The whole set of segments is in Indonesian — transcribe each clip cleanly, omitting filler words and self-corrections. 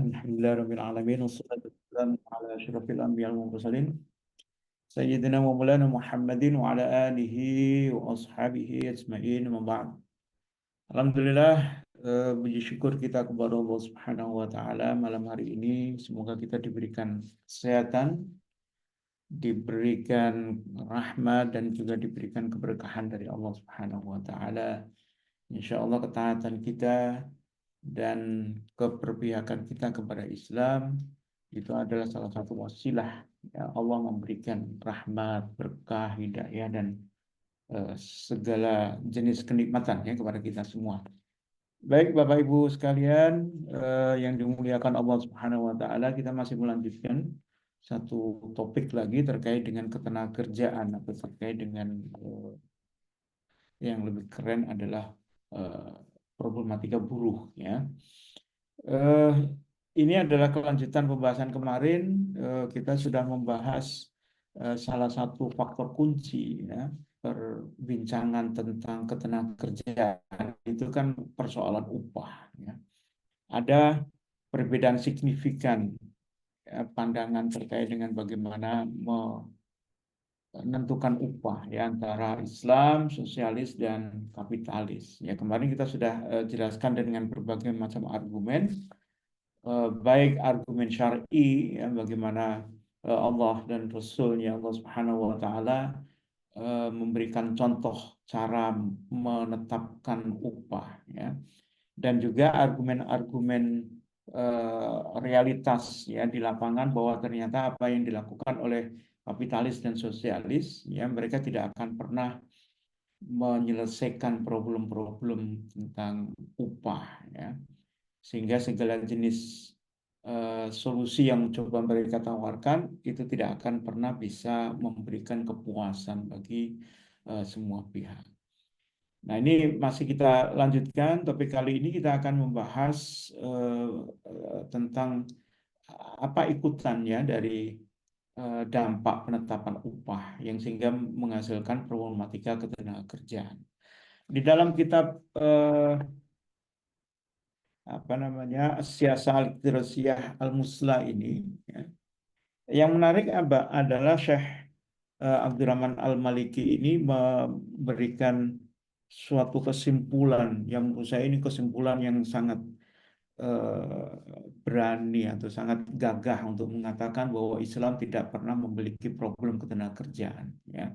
Alhamdulillahirabbil alamin wassalatu wassalamu ala asyrofil anbiya'i wal mursalin sayyidina wa maulana Muhammadin wa ala alihi wa ashabihi ajmain wa ba'd. Alhamdulillah, puji syukur kita kepada Allah Subhanahu wa taala malam hari ini semoga kita diberikan kesehatan, diberikan rahmat dan juga diberikan keberkahan dari Allah Subhanahu wa taala. Insyaallah ketaatan kita dan keberpihakan kita kepada Islam itu adalah salah satu wasilah ya, Allah memberikan rahmat, berkah, hidayah dan segala jenis kenikmatan ya kepada kita semua. Baik Bapak Ibu sekalian yang dimuliakan Allah Subhanahu wa taala, kita masih melanjutkan satu topik lagi terkait dengan ketenagakerjaan atau terkait dengan yang lebih keren adalah problematika buruh ya. Eh, ini adalah kelanjutan pembahasan kemarin. Kita sudah membahas salah satu faktor kunci ya, perbincangan tentang ketenagakerjaan itu kan persoalan upah ya. Ada perbedaan signifikan ya, pandangan terkait dengan bagaimana menentukan upah ya antara Islam, sosialis dan kapitalis. Ya kemarin kita sudah jelaskan dengan berbagai macam argumen, baik argumen syar'i ya bagaimana Allah dan Rasulnya Allah Subhanahu wa taala memberikan contoh cara menetapkan upah ya, dan juga argumen-argumen realitas ya di lapangan bahwa ternyata apa yang dilakukan oleh kapitalis dan sosialis ya mereka tidak akan pernah menyelesaikan problem-problem tentang upah ya, sehingga segala jenis solusi yang coba mereka tawarkan itu tidak akan pernah bisa memberikan kepuasan bagi semua pihak. Nah, ini masih kita lanjutkan, tapi kali ini kita akan membahas tentang apa ikutannya dari dampak penetapan upah yang sehingga menghasilkan problematika ketenagakerjaan. Di dalam kitab apa namanya Siasah Al-Iqtisadiyah Al-Musla ini ya, yang menarik adalah Syekh Abdurrahman Al-Maliki ini memberikan suatu kesimpulan yang menurut saya ini kesimpulan yang sangat berani atau sangat gagah untuk mengatakan bahwa Islam tidak pernah memiliki problem ketenagakerjaan ya.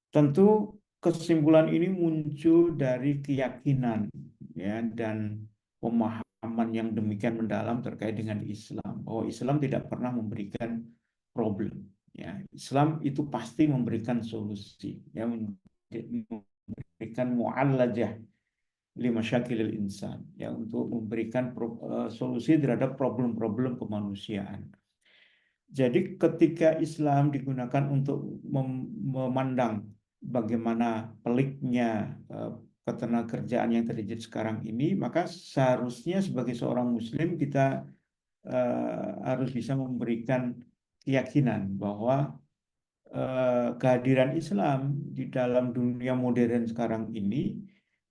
Tentu kesimpulan ini muncul dari keyakinan ya dan pemahaman yang demikian mendalam terkait dengan Islam, bahwa Islam tidak pernah memberikan problem ya. Islam itu pasti memberikan solusi ya, memberikan mu'allajah lima syakilil insan ya, untuk memberikan solusi terhadap problem-problem kemanusiaan. Jadi ketika Islam digunakan untuk memandang bagaimana peliknya ketenagakerjaan yang terjadi sekarang ini, maka seharusnya sebagai seorang Muslim kita harus bisa memberikan keyakinan bahwa kehadiran Islam di dalam dunia modern sekarang ini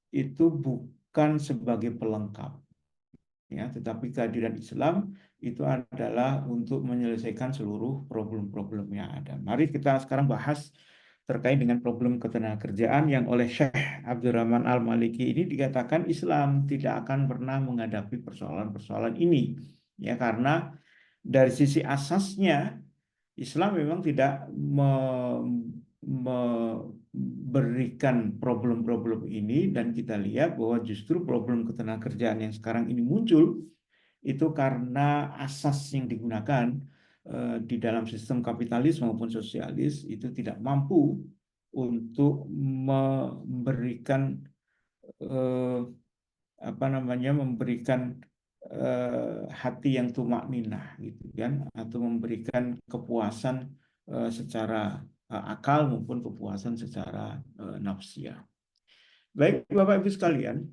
itu bukan sebagai pelengkap ya, tetapi kehadiran Islam itu adalah untuk menyelesaikan seluruh problem-problem yang ada. Mari kita sekarang bahas terkait dengan problem ketenagakerjaan yang oleh Syekh Abdurrahman Al-Maliki ini dikatakan Islam tidak akan pernah menghadapi persoalan-persoalan ini ya, karena dari sisi asasnya Islam memang tidak memberikan problem-problem ini, dan kita lihat bahwa justru problem ketenagakerjaan yang sekarang ini muncul itu karena asas yang digunakan di dalam sistem kapitalis maupun sosialis itu tidak mampu untuk memberikan memberikan hati yang tumakninah gitu kan, atau memberikan kepuasan secara akal maupun kepuasan secara nafsiyah. Baik Bapak Ibu sekalian,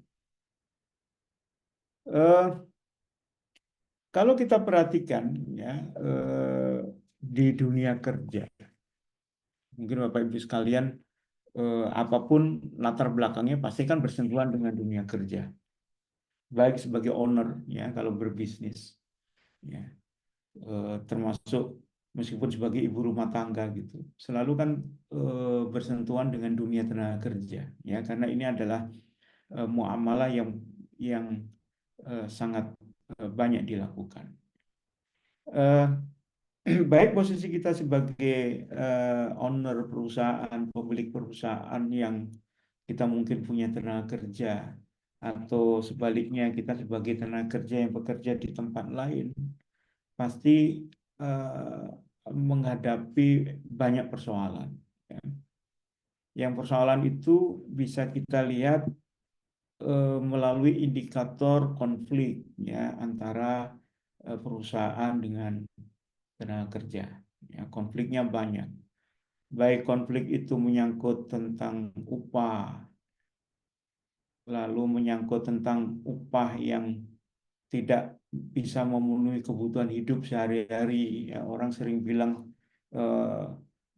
kalau kita perhatikan ya di dunia kerja, mungkin Bapak Ibu sekalian apapun latar belakangnya pasti kan bersentuhan dengan dunia kerja, baik sebagai owner ya kalau berbisnis ya. Termasuk meskipun sebagai ibu rumah tangga gitu, selalu kan bersentuhan dengan dunia tenaga kerja, ya, karena ini adalah muamalah yang sangat banyak dilakukan. Eh, Baik posisi kita sebagai owner perusahaan, pemilik perusahaan yang kita mungkin punya tenaga kerja, atau sebaliknya kita sebagai tenaga kerja yang bekerja di tempat lain, pasti eh, menghadapi banyak persoalan, ya. Yang persoalan itu bisa kita lihat melalui indikator konflik, ya, antara perusahaan dengan tenaga kerja. Ya, konfliknya banyak. Baik konflik itu menyangkut tentang upah, lalu menyangkut tentang upah yang tidak bisa memenuhi kebutuhan hidup sehari-hari. Ya, orang sering bilang eh,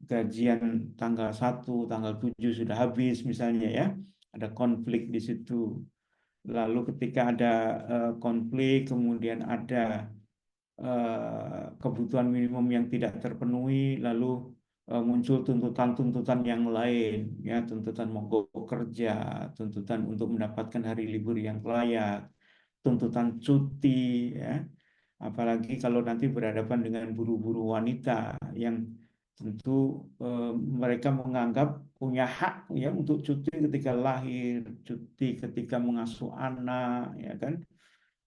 gajian tanggal 1, tanggal 7 sudah habis misalnya, ya. Ada konflik di situ. Lalu ketika ada konflik, kemudian ada kebutuhan minimum yang tidak terpenuhi, lalu muncul tuntutan-tuntutan yang lain, ya, tuntutan mogok kerja, tuntutan untuk mendapatkan hari libur yang layak, tuntutan cuti, ya. Apalagi kalau nanti berhadapan dengan buruh-buruh wanita yang tentu mereka menganggap punya hak, ya, untuk cuti ketika lahir, cuti ketika mengasuh anak, ya kan.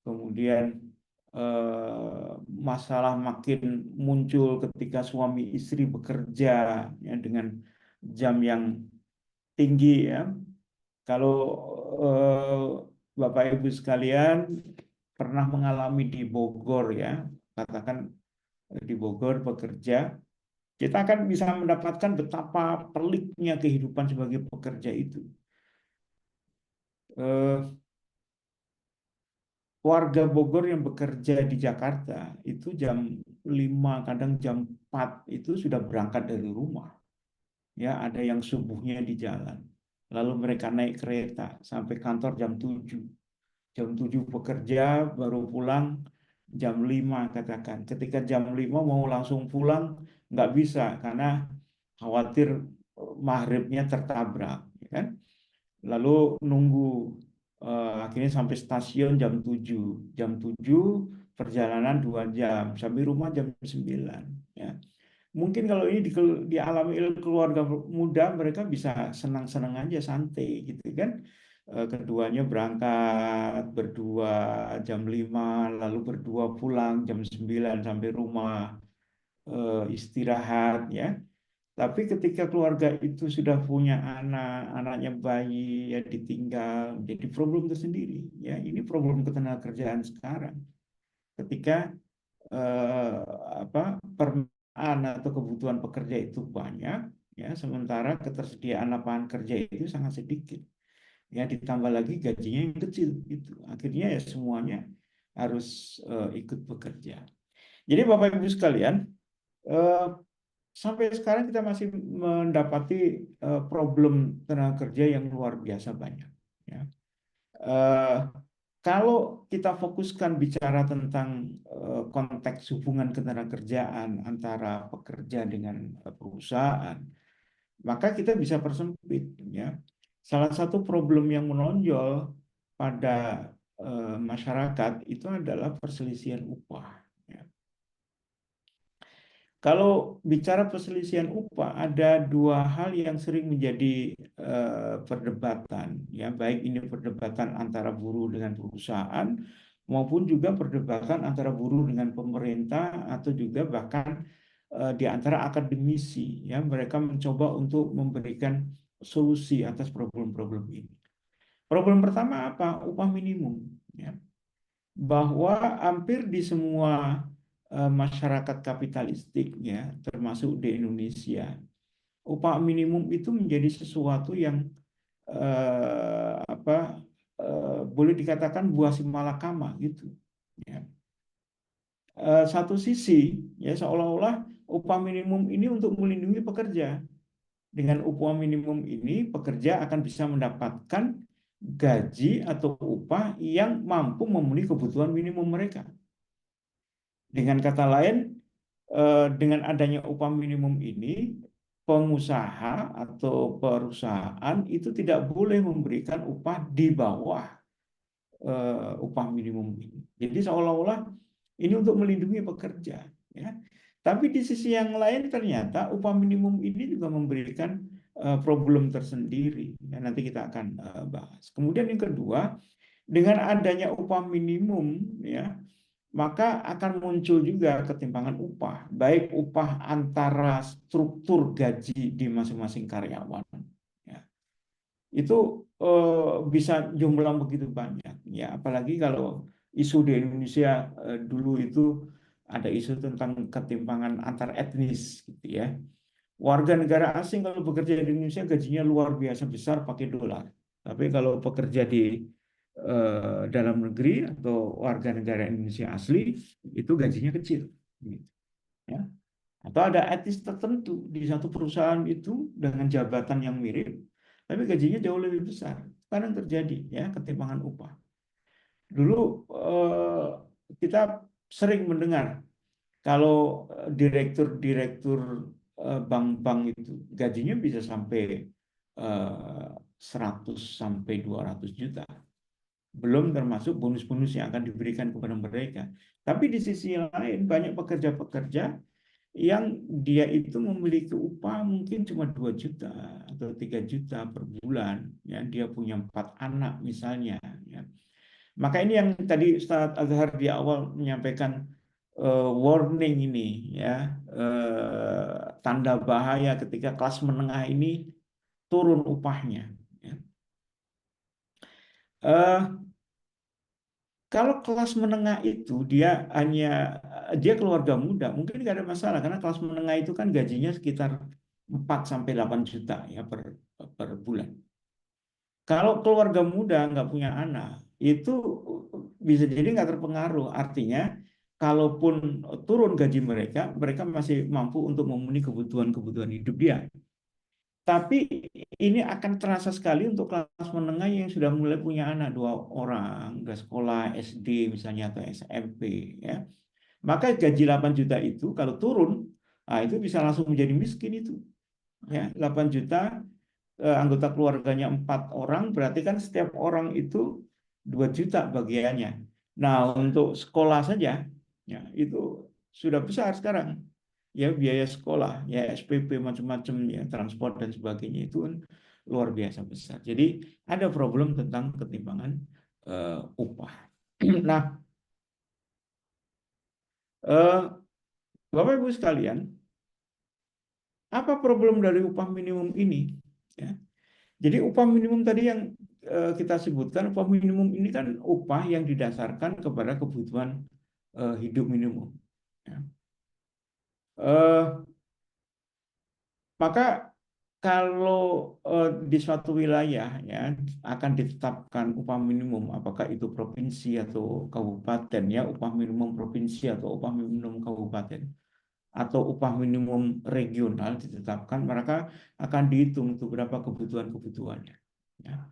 Kemudian masalah makin muncul ketika suami istri bekerja, ya, dengan jam yang tinggi, ya. Kalau eh, Bapak Ibu sekalian pernah mengalami di Bogor, ya, katakan di Bogor bekerja, kita akan bisa mendapatkan betapa peliknya kehidupan sebagai pekerja itu. Eh, Warga Bogor yang bekerja di Jakarta itu jam 5, kadang jam 4 itu sudah berangkat dari rumah. Ya, ada yang subuhnya di jalan. Lalu mereka naik kereta sampai kantor jam 7. Jam 7 bekerja, baru pulang jam 5 katakan. Ketika jam 5 mau langsung pulang, nggak bisa karena khawatir maghribnya tertabrak, ya kan? Lalu nunggu, akhirnya sampai stasiun jam 7. Jam 7 perjalanan 2 jam sampai rumah jam 9, ya. Mungkin kalau ini dialami oleh keluarga muda, mereka bisa senang-senang aja, santai gitu kan. Keduanya berangkat berdua jam 5, lalu berdua pulang jam 9 sampai rumah, istirahat, ya. Tapi ketika keluarga itu sudah punya anak, anaknya bayi, ya, ditinggal, jadi problem tersendiri. Ya, ini problem ketenagakerjaan sekarang. Ketika eh, permintaan atau kebutuhan pekerja itu banyak, ya, sementara ketersediaan lapangan kerja itu sangat sedikit. Ya, ditambah lagi gajinya yang kecil, gitu. Akhirnya ya semuanya harus ikut bekerja. Jadi Bapak Ibu sekalian, eh, sampai sekarang kita masih mendapati problem tenaga kerja yang luar biasa banyak, ya. Eh, Kalau kita fokuskan bicara tentang konteks hubungan ketenagakerjaan antara pekerja dengan perusahaan, maka kita bisa persempit, ya. Salah satu problem yang menonjol pada masyarakat itu adalah perselisihan upah, ya. Kalau bicara perselisihan upah, ada dua hal yang sering menjadi perdebatan, ya, baik ini perdebatan antara buruh dengan perusahaan maupun juga perdebatan antara buruh dengan pemerintah atau juga bahkan di antara akademisi, ya, mereka mencoba untuk memberikan solusi atas problem-problem ini. Problem pertama apa? Upah minimum, ya, bahwa hampir di semua masyarakat kapitalistik, ya, termasuk di Indonesia, upah minimum itu menjadi sesuatu yang boleh dikatakan buah si malakama gitu, ya. Satu sisi, ya, seolah-olah upah minimum ini untuk melindungi pekerja. Dengan upah minimum ini pekerja akan bisa mendapatkan gaji atau upah yang mampu memenuhi kebutuhan minimum mereka. Dengan kata lain, dengan adanya upah minimum ini, pengusaha atau perusahaan itu tidak boleh memberikan upah di bawah upah minimum ini. Jadi seolah-olah ini untuk melindungi pekerja, ya. Tapi di sisi yang lain ternyata upah minimum ini juga memberikan problem tersendiri. Ya, nanti kita akan bahas. Kemudian yang kedua, dengan adanya upah minimum, ya, maka akan muncul juga ketimpangan upah, baik upah antara struktur gaji di masing-masing karyawan. Ya. Itu bisa jumlah begitu banyak, ya. Apalagi kalau isu di Indonesia dulu itu ada isu tentang ketimpangan antar etnis, gitu ya. Warga negara asing kalau bekerja di Indonesia gajinya luar biasa besar pakai dolar. Tapi kalau pekerja di dalam negeri atau warga negara Indonesia asli itu gajinya kecil, gitu, ya. Atau ada etnis tertentu di satu perusahaan itu dengan jabatan yang mirip, tapi gajinya jauh lebih besar. Kadang terjadi, ya, ketimpangan upah. Dulu kita sering mendengar kalau direktur-direktur bank-bank itu gajinya bisa sampai 100 sampai 200 juta. Belum termasuk bonus-bonus yang akan diberikan kepada mereka. Tapi di sisi lain banyak pekerja-pekerja yang dia itu memiliki upah mungkin cuma 2 juta atau 3 juta per bulan, ya. Dia punya 4 anak misalnya, ya. Maka ini yang tadi Ustadz Azhar di awal menyampaikan warning ini, ya, tanda bahaya ketika kelas menengah ini turun upahnya, ya. Eh, Kalau kelas menengah itu dia keluarga muda, mungkin nggak ada masalah karena kelas menengah itu kan gajinya sekitar 4 sampai 8 juta, ya, per bulan. Kalau keluarga muda nggak punya anak, itu bisa jadi nggak terpengaruh. Artinya, kalaupun turun gaji mereka, mereka masih mampu untuk memenuhi kebutuhan-kebutuhan hidup dia. Tapi ini akan terasa sekali untuk kelas menengah yang sudah mulai punya anak 2 orang, udah sekolah SD misalnya atau SMP, ya. Maka gaji 8 juta itu kalau turun, nah itu bisa langsung menjadi miskin itu, ya. 8 juta, anggota keluarganya 4 orang, berarti kan setiap orang itu 2 juta bagiannya. Nah, untuk sekolah saja, ya, itu sudah besar sekarang, ya, biaya sekolah, ya, SPP macam-macam, ya, transport dan sebagainya itu kan luar biasa besar. Jadi ada problem tentang ketimpangan upah. Nah, eh, Bapak Ibu sekalian, apa problem dari upah minimum ini? Ya. Jadi upah minimum tadi yang kita sebutkan, upah minimum ini kan upah yang didasarkan kepada kebutuhan hidup minimum. Ya. Eh, Maka kalau di suatu wilayah, ya, akan ditetapkan upah minimum, apakah itu provinsi atau kabupaten, ya, upah minimum provinsi atau upah minimum kabupaten atau upah minimum regional ditetapkan, mereka akan dihitung untuk berapa kebutuhan-kebutuhannya. Ya.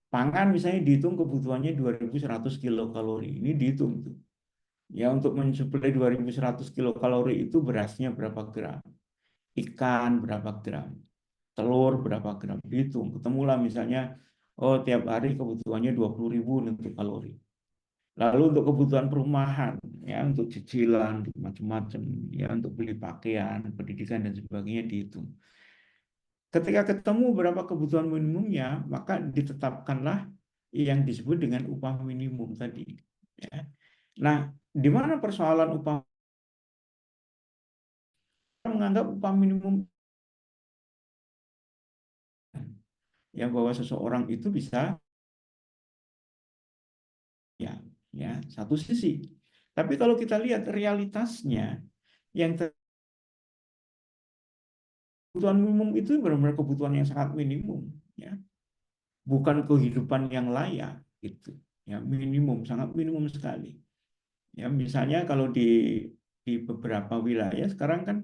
Pangan misalnya dihitung kebutuhannya 2.100 kilokalori, ini dihitung tuh. Ya, untuk mensuplai 2.100 kilokalori itu berasnya berapa gram, ikan berapa gram, telur berapa gram, dihitung. Ketemulah misalnya, oh, tiap hari kebutuhannya 20.000 untuk kalori. Lalu untuk kebutuhan perumahan, ya, untuk cicilan, untuk macam-macam, ya, untuk beli pakaian, pendidikan dan sebagainya dihitung. Ketika ketemu berapa kebutuhan minimumnya, maka ditetapkanlah yang disebut dengan upah minimum tadi. Ya. Nah, di mana persoalan upah? Menganggap upah minimum, ya, bahwa seseorang itu bisa, ya, ya, satu sisi. Tapi kalau kita lihat realitasnya, yang kebutuhan minimum itu benar-benar kebutuhan yang sangat minimum, ya, bukan kehidupan yang layak, gitu, ya, minimum, sangat minimum sekali. Ya, misalnya kalau di beberapa wilayah sekarang kan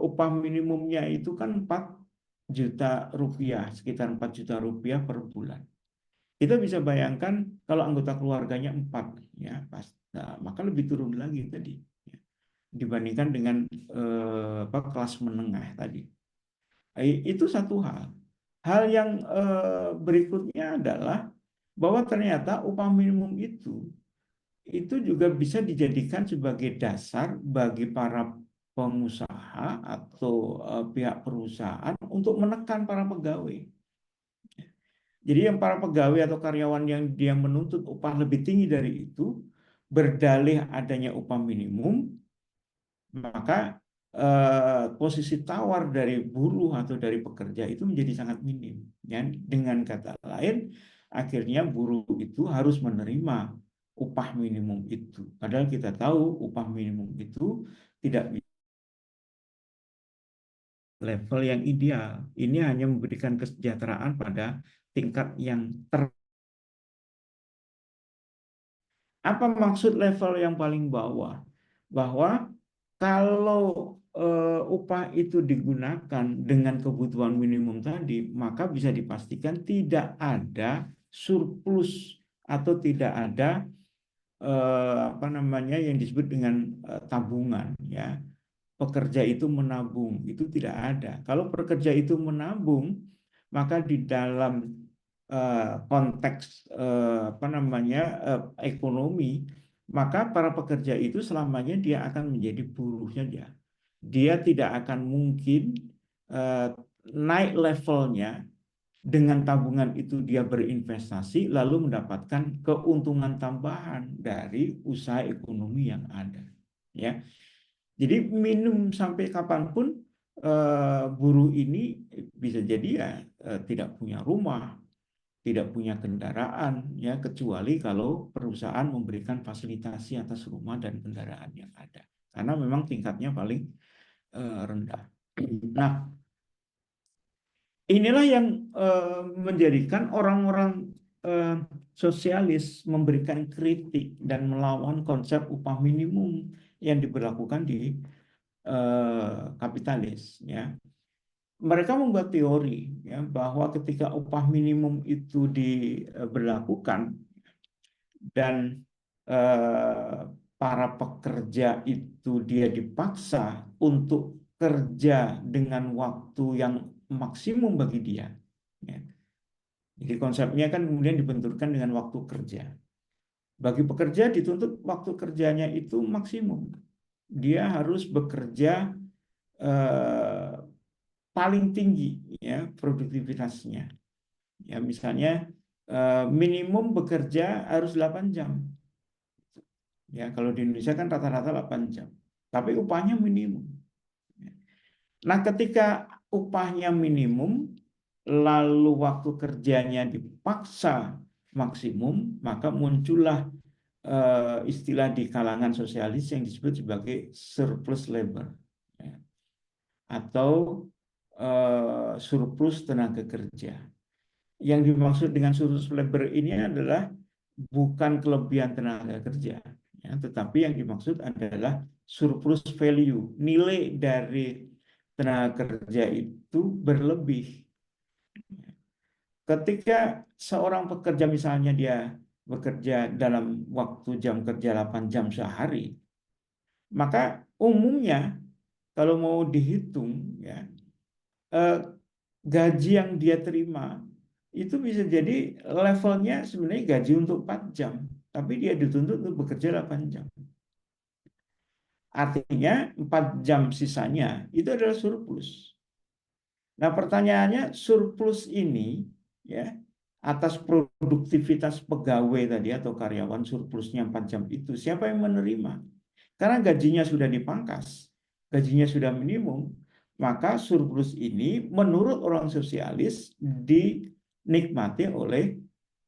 upah minimumnya itu kan 4 juta rupiah, sekitar 4 juta rupiah per bulan. Kita bisa bayangkan kalau anggota keluarganya 4, ya, pas. Nah, maka lebih turun lagi tadi ya, dibandingkan dengan kelas menengah tadi. Itu satu hal. Hal yang berikutnya adalah bahwa ternyata upah minimum itu juga bisa dijadikan sebagai dasar bagi para pengusaha atau pihak perusahaan untuk menekan para pegawai. Jadi yang para pegawai atau karyawan yang dia menuntut upah lebih tinggi dari itu, berdalih adanya upah minimum, maka posisi tawar dari buruh atau dari pekerja itu menjadi sangat minim. Ya. Dengan kata lain, akhirnya buruh itu harus menerima upah minimum itu. Padahal kita tahu upah minimum itu tidak level yang ideal. Ini hanya memberikan kesejahteraan pada tingkat yang Apa maksud level yang paling bawah? Bahwa kalau upah itu digunakan dengan kebutuhan minimum tadi, maka bisa dipastikan tidak ada surplus atau tidak ada apa namanya yang disebut dengan tabungan, ya. Pekerja itu menabung, itu tidak ada. Kalau pekerja itu menabung, maka di dalam konteks apa namanya ekonomi, maka para pekerja itu selamanya dia akan menjadi buruh saja. Dia tidak akan mungkin eh, naik levelnya dengan tabungan itu dia berinvestasi lalu mendapatkan keuntungan tambahan dari usaha ekonomi yang ada. Ya, jadi minum sampai kapanpun buruh ini bisa jadi ya tidak punya rumah, tidak punya kendaraan, ya kecuali kalau perusahaan memberikan fasilitasi atas rumah dan kendaraan yang ada. Karena memang tingkatnya paling rendah. Nah, inilah yang menjadikan orang-orang eh, sosialis memberikan kritik dan melawan konsep upah minimum yang diberlakukan di kapitalis, ya. Mereka membuat teori ya bahwa ketika upah minimum itu diberlakukan dan eh, para pekerja itu dia dipaksa untuk kerja dengan waktu yang maksimum bagi dia, ya. Jadi konsepnya kan kemudian dibenturkan dengan waktu kerja. Bagi pekerja dituntut waktu kerjanya itu maksimum. Dia harus bekerja eh, paling tinggi ya produktivitasnya. Ya misalnya minimum bekerja harus 8 jam. Ya kalau di Indonesia kan rata-rata 8 jam. Tapi upahnya minimum. Nah, ketika upahnya minimum lalu waktu kerjanya dipaksa maksimum, maka muncullah istilah di kalangan sosialis yang disebut sebagai surplus labor, ya, atau surplus tenaga kerja. Yang dimaksud dengan surplus labor ini adalah bukan kelebihan tenaga kerja, ya, tetapi yang dimaksud adalah surplus value, nilai dari tenaga kerja itu berlebih. Ketika seorang pekerja misalnya dia bekerja dalam waktu jam kerja 8 jam sehari, maka umumnya kalau mau dihitung ya eh, gaji yang dia terima itu bisa jadi levelnya sebenarnya gaji untuk 4 jam, tapi dia dituntut untuk bekerja 8 jam. Artinya 4 jam sisanya itu adalah surplus. Nah, pertanyaannya surplus ini ya atas produktivitas pegawai tadi atau karyawan surplusnya 4 jam itu siapa yang menerima? Karena gajinya sudah dipangkas, gajinya sudah minimum, maka surplus ini menurut orang sosialis dinikmati oleh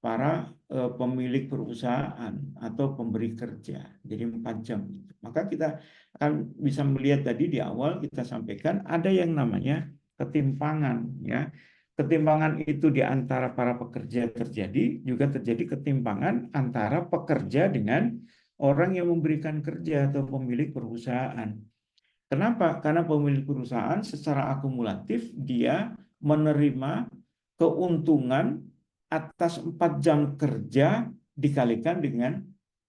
para pemilik perusahaan atau pemberi kerja. Jadi 4 jam. Maka kita akan bisa melihat tadi di awal kita sampaikan ada yang namanya ketimpangan, ya. Ketimpangan itu di antara para pekerja terjadi, juga terjadi ketimpangan antara pekerja dengan orang yang memberikan kerja atau pemilik perusahaan. Kenapa? Karena pemilik perusahaan secara akumulatif dia menerima keuntungan atas 4 jam kerja dikalikan dengan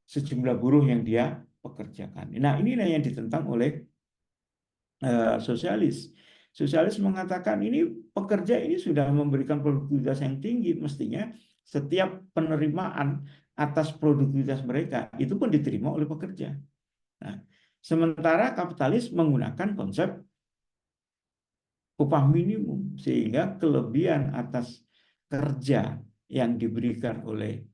sejumlah buruh yang dia pekerjakan. Nah, inilah yang ditentang oleh sosialis. Sosialis mengatakan ini pekerja ini sudah memberikan produktivitas yang tinggi, mestinya setiap penerimaan atas produktivitas mereka itu pun diterima oleh pekerja. Nah, sementara kapitalis menggunakan konsep upah minimum sehingga kelebihan atas kerja yang diberikan oleh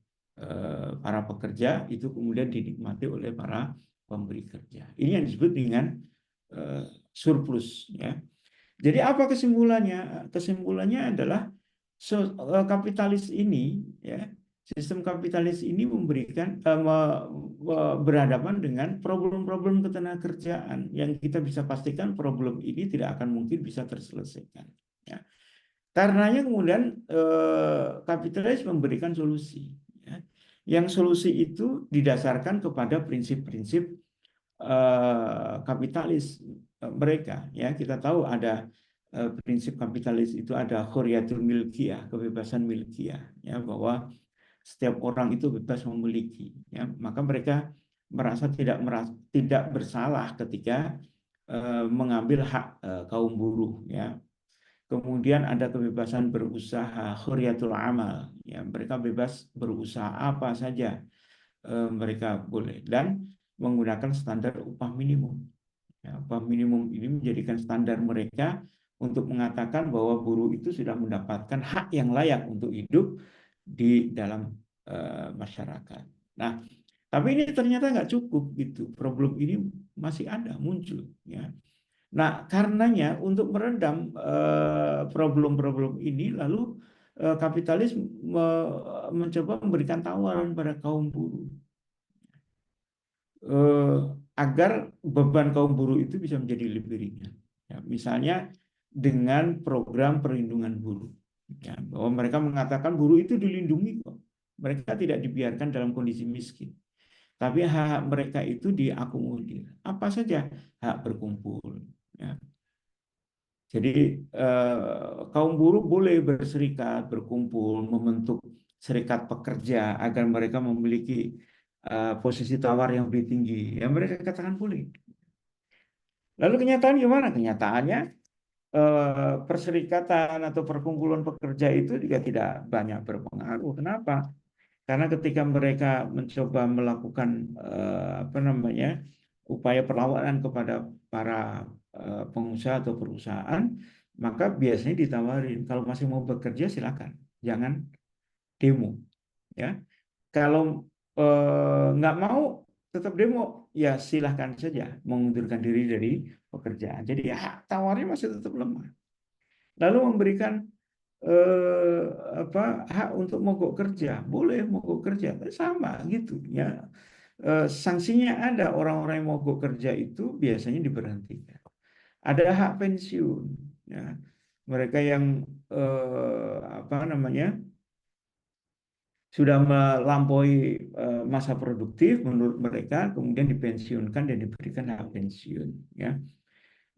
para pekerja itu kemudian dinikmati oleh para pemberi kerja. Ini yang disebut dengan surplus, ya. Jadi apa kesimpulannya? Kesimpulannya adalah kapitalis ini, ya, sistem kapitalis ini memberikan berhadapan dengan problem-problem ketenagakerjaan yang kita bisa pastikan problem ini tidak akan mungkin bisa terselesaikan. Ya. Karenanya kemudian kapitalis memberikan solusi. Ya. Yang solusi itu didasarkan kepada prinsip-prinsip kapitalis mereka, ya. Kita tahu ada prinsip kapitalis itu ada khuriyatul milkiyah, kebebasan milkiyah, ya, bahwa setiap orang itu bebas memiliki, ya. Maka mereka merasa tidak bersalah ketika mengambil hak kaum buruh, ya. Kemudian ada kebebasan berusaha, khuriyatul amal, ya. Mereka bebas berusaha apa saja mereka boleh, dan menggunakan standar upah minimum. Ya, upah minimum ini menjadikan standar mereka untuk mengatakan bahwa buruh itu sudah mendapatkan hak yang layak untuk hidup di dalam masyarakat. Nah, tapi ini ternyata nggak cukup gitu. Problem ini masih ada muncul. Ya. Nah, karenanya untuk meredam problem-problem ini, lalu kapitalis mencoba memberikan tawaran pada kaum buruh agar beban kaum buruh itu bisa menjadi lebih ringan. Ya, misalnya dengan program perlindungan buruh, ya, bahwa mereka mengatakan buruh itu dilindungi kok. Mereka tidak dibiarkan dalam kondisi miskin. Tapi hak-hak mereka itu diakomodir. Apa saja hak berkumpul. Ya. Jadi kaum buruh boleh berserikat, berkumpul, membentuk serikat pekerja agar mereka memiliki posisi tawar yang lebih tinggi. Ya mereka katakan boleh. Lalu kenyataan gimana? Kenyataannya perserikatan atau perkumpulan pekerja itu juga tidak banyak berpengaruh. Kenapa? Karena ketika mereka mencoba melakukan apa namanya upaya perlawanan kepada para pengusaha atau perusahaan, maka biasanya ditawarin kalau masih mau bekerja silakan, jangan demo, ya. Kalau nggak mau tetap demo, ya silahkan saja mengundurkan diri dari pekerjaan. Jadi hak tawarnya masih tetap lemah. Lalu memberikan eh, apa hak untuk mogok kerja, boleh mogok kerja, sama gitu, ya. Sanksinya ada, orang-orang yang mogok kerja itu biasanya diberhentikan. Ada hak pensiun, ya. Mereka yang apa namanya sudah melampaui masa produktif menurut mereka kemudian dipensiunkan dan diberikan hak pensiun, ya.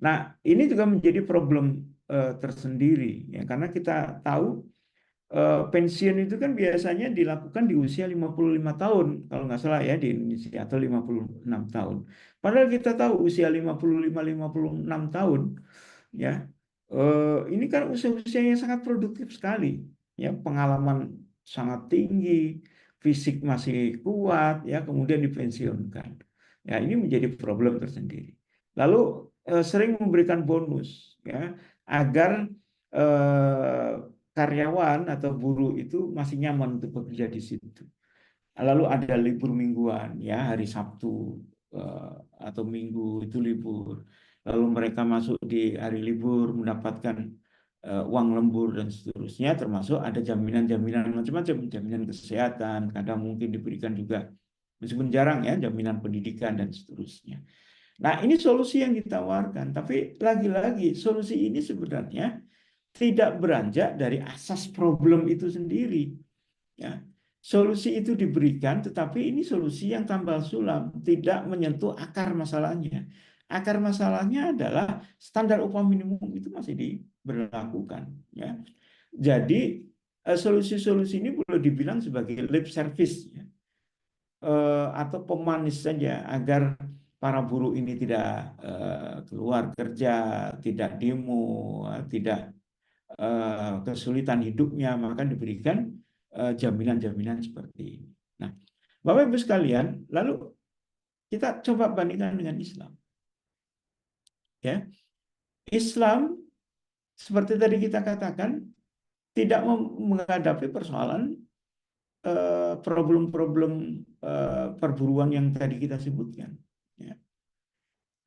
Nah, ini juga menjadi problem tersendiri, ya, karena kita tahu pensiun itu kan biasanya dilakukan di usia 55 tahun kalau nggak salah ya di Indonesia, atau 56 tahun. Padahal kita tahu usia 55-56 tahun, ya, ini kan usia-usia yang sangat produktif sekali, ya, pengalaman sangat tinggi, fisik masih kuat, ya, kemudian dipensiunkan. Ya, ini menjadi problem tersendiri. Lalu sering memberikan bonus, ya, agar eh, karyawan atau buruh itu masih nyaman untuk bekerja di situ. Lalu ada libur mingguan, ya, hari Sabtu eh, atau Minggu itu libur. Lalu mereka masuk di hari libur mendapatkan uang lembur dan seterusnya, termasuk ada jaminan-jaminan macam-macam, jaminan kesehatan, kadang mungkin diberikan juga, meskipun jarang ya, jaminan pendidikan dan seterusnya. Nah, ini solusi yang ditawarkan, tapi lagi-lagi solusi ini sebenarnya tidak beranjak dari asas problem itu sendiri. Ya. Solusi itu diberikan, tetapi ini solusi yang tambal sulam, tidak menyentuh akar masalahnya. Akar masalahnya adalah standar upah minimum itu masih diberlakukan. Ya. Jadi solusi-solusi ini boleh dibilang sebagai lip service. Ya. atau pemanis saja agar para buruh ini tidak keluar kerja, tidak demo, tidak kesulitan hidupnya, maka diberikan jaminan-jaminan seperti ini. Nah, Bapak Ibu sekalian, lalu kita coba bandingkan dengan Islam. Ya, Islam seperti tadi kita katakan tidak menghadapi persoalan problem-problem perburuan yang tadi kita sebutkan. Ya.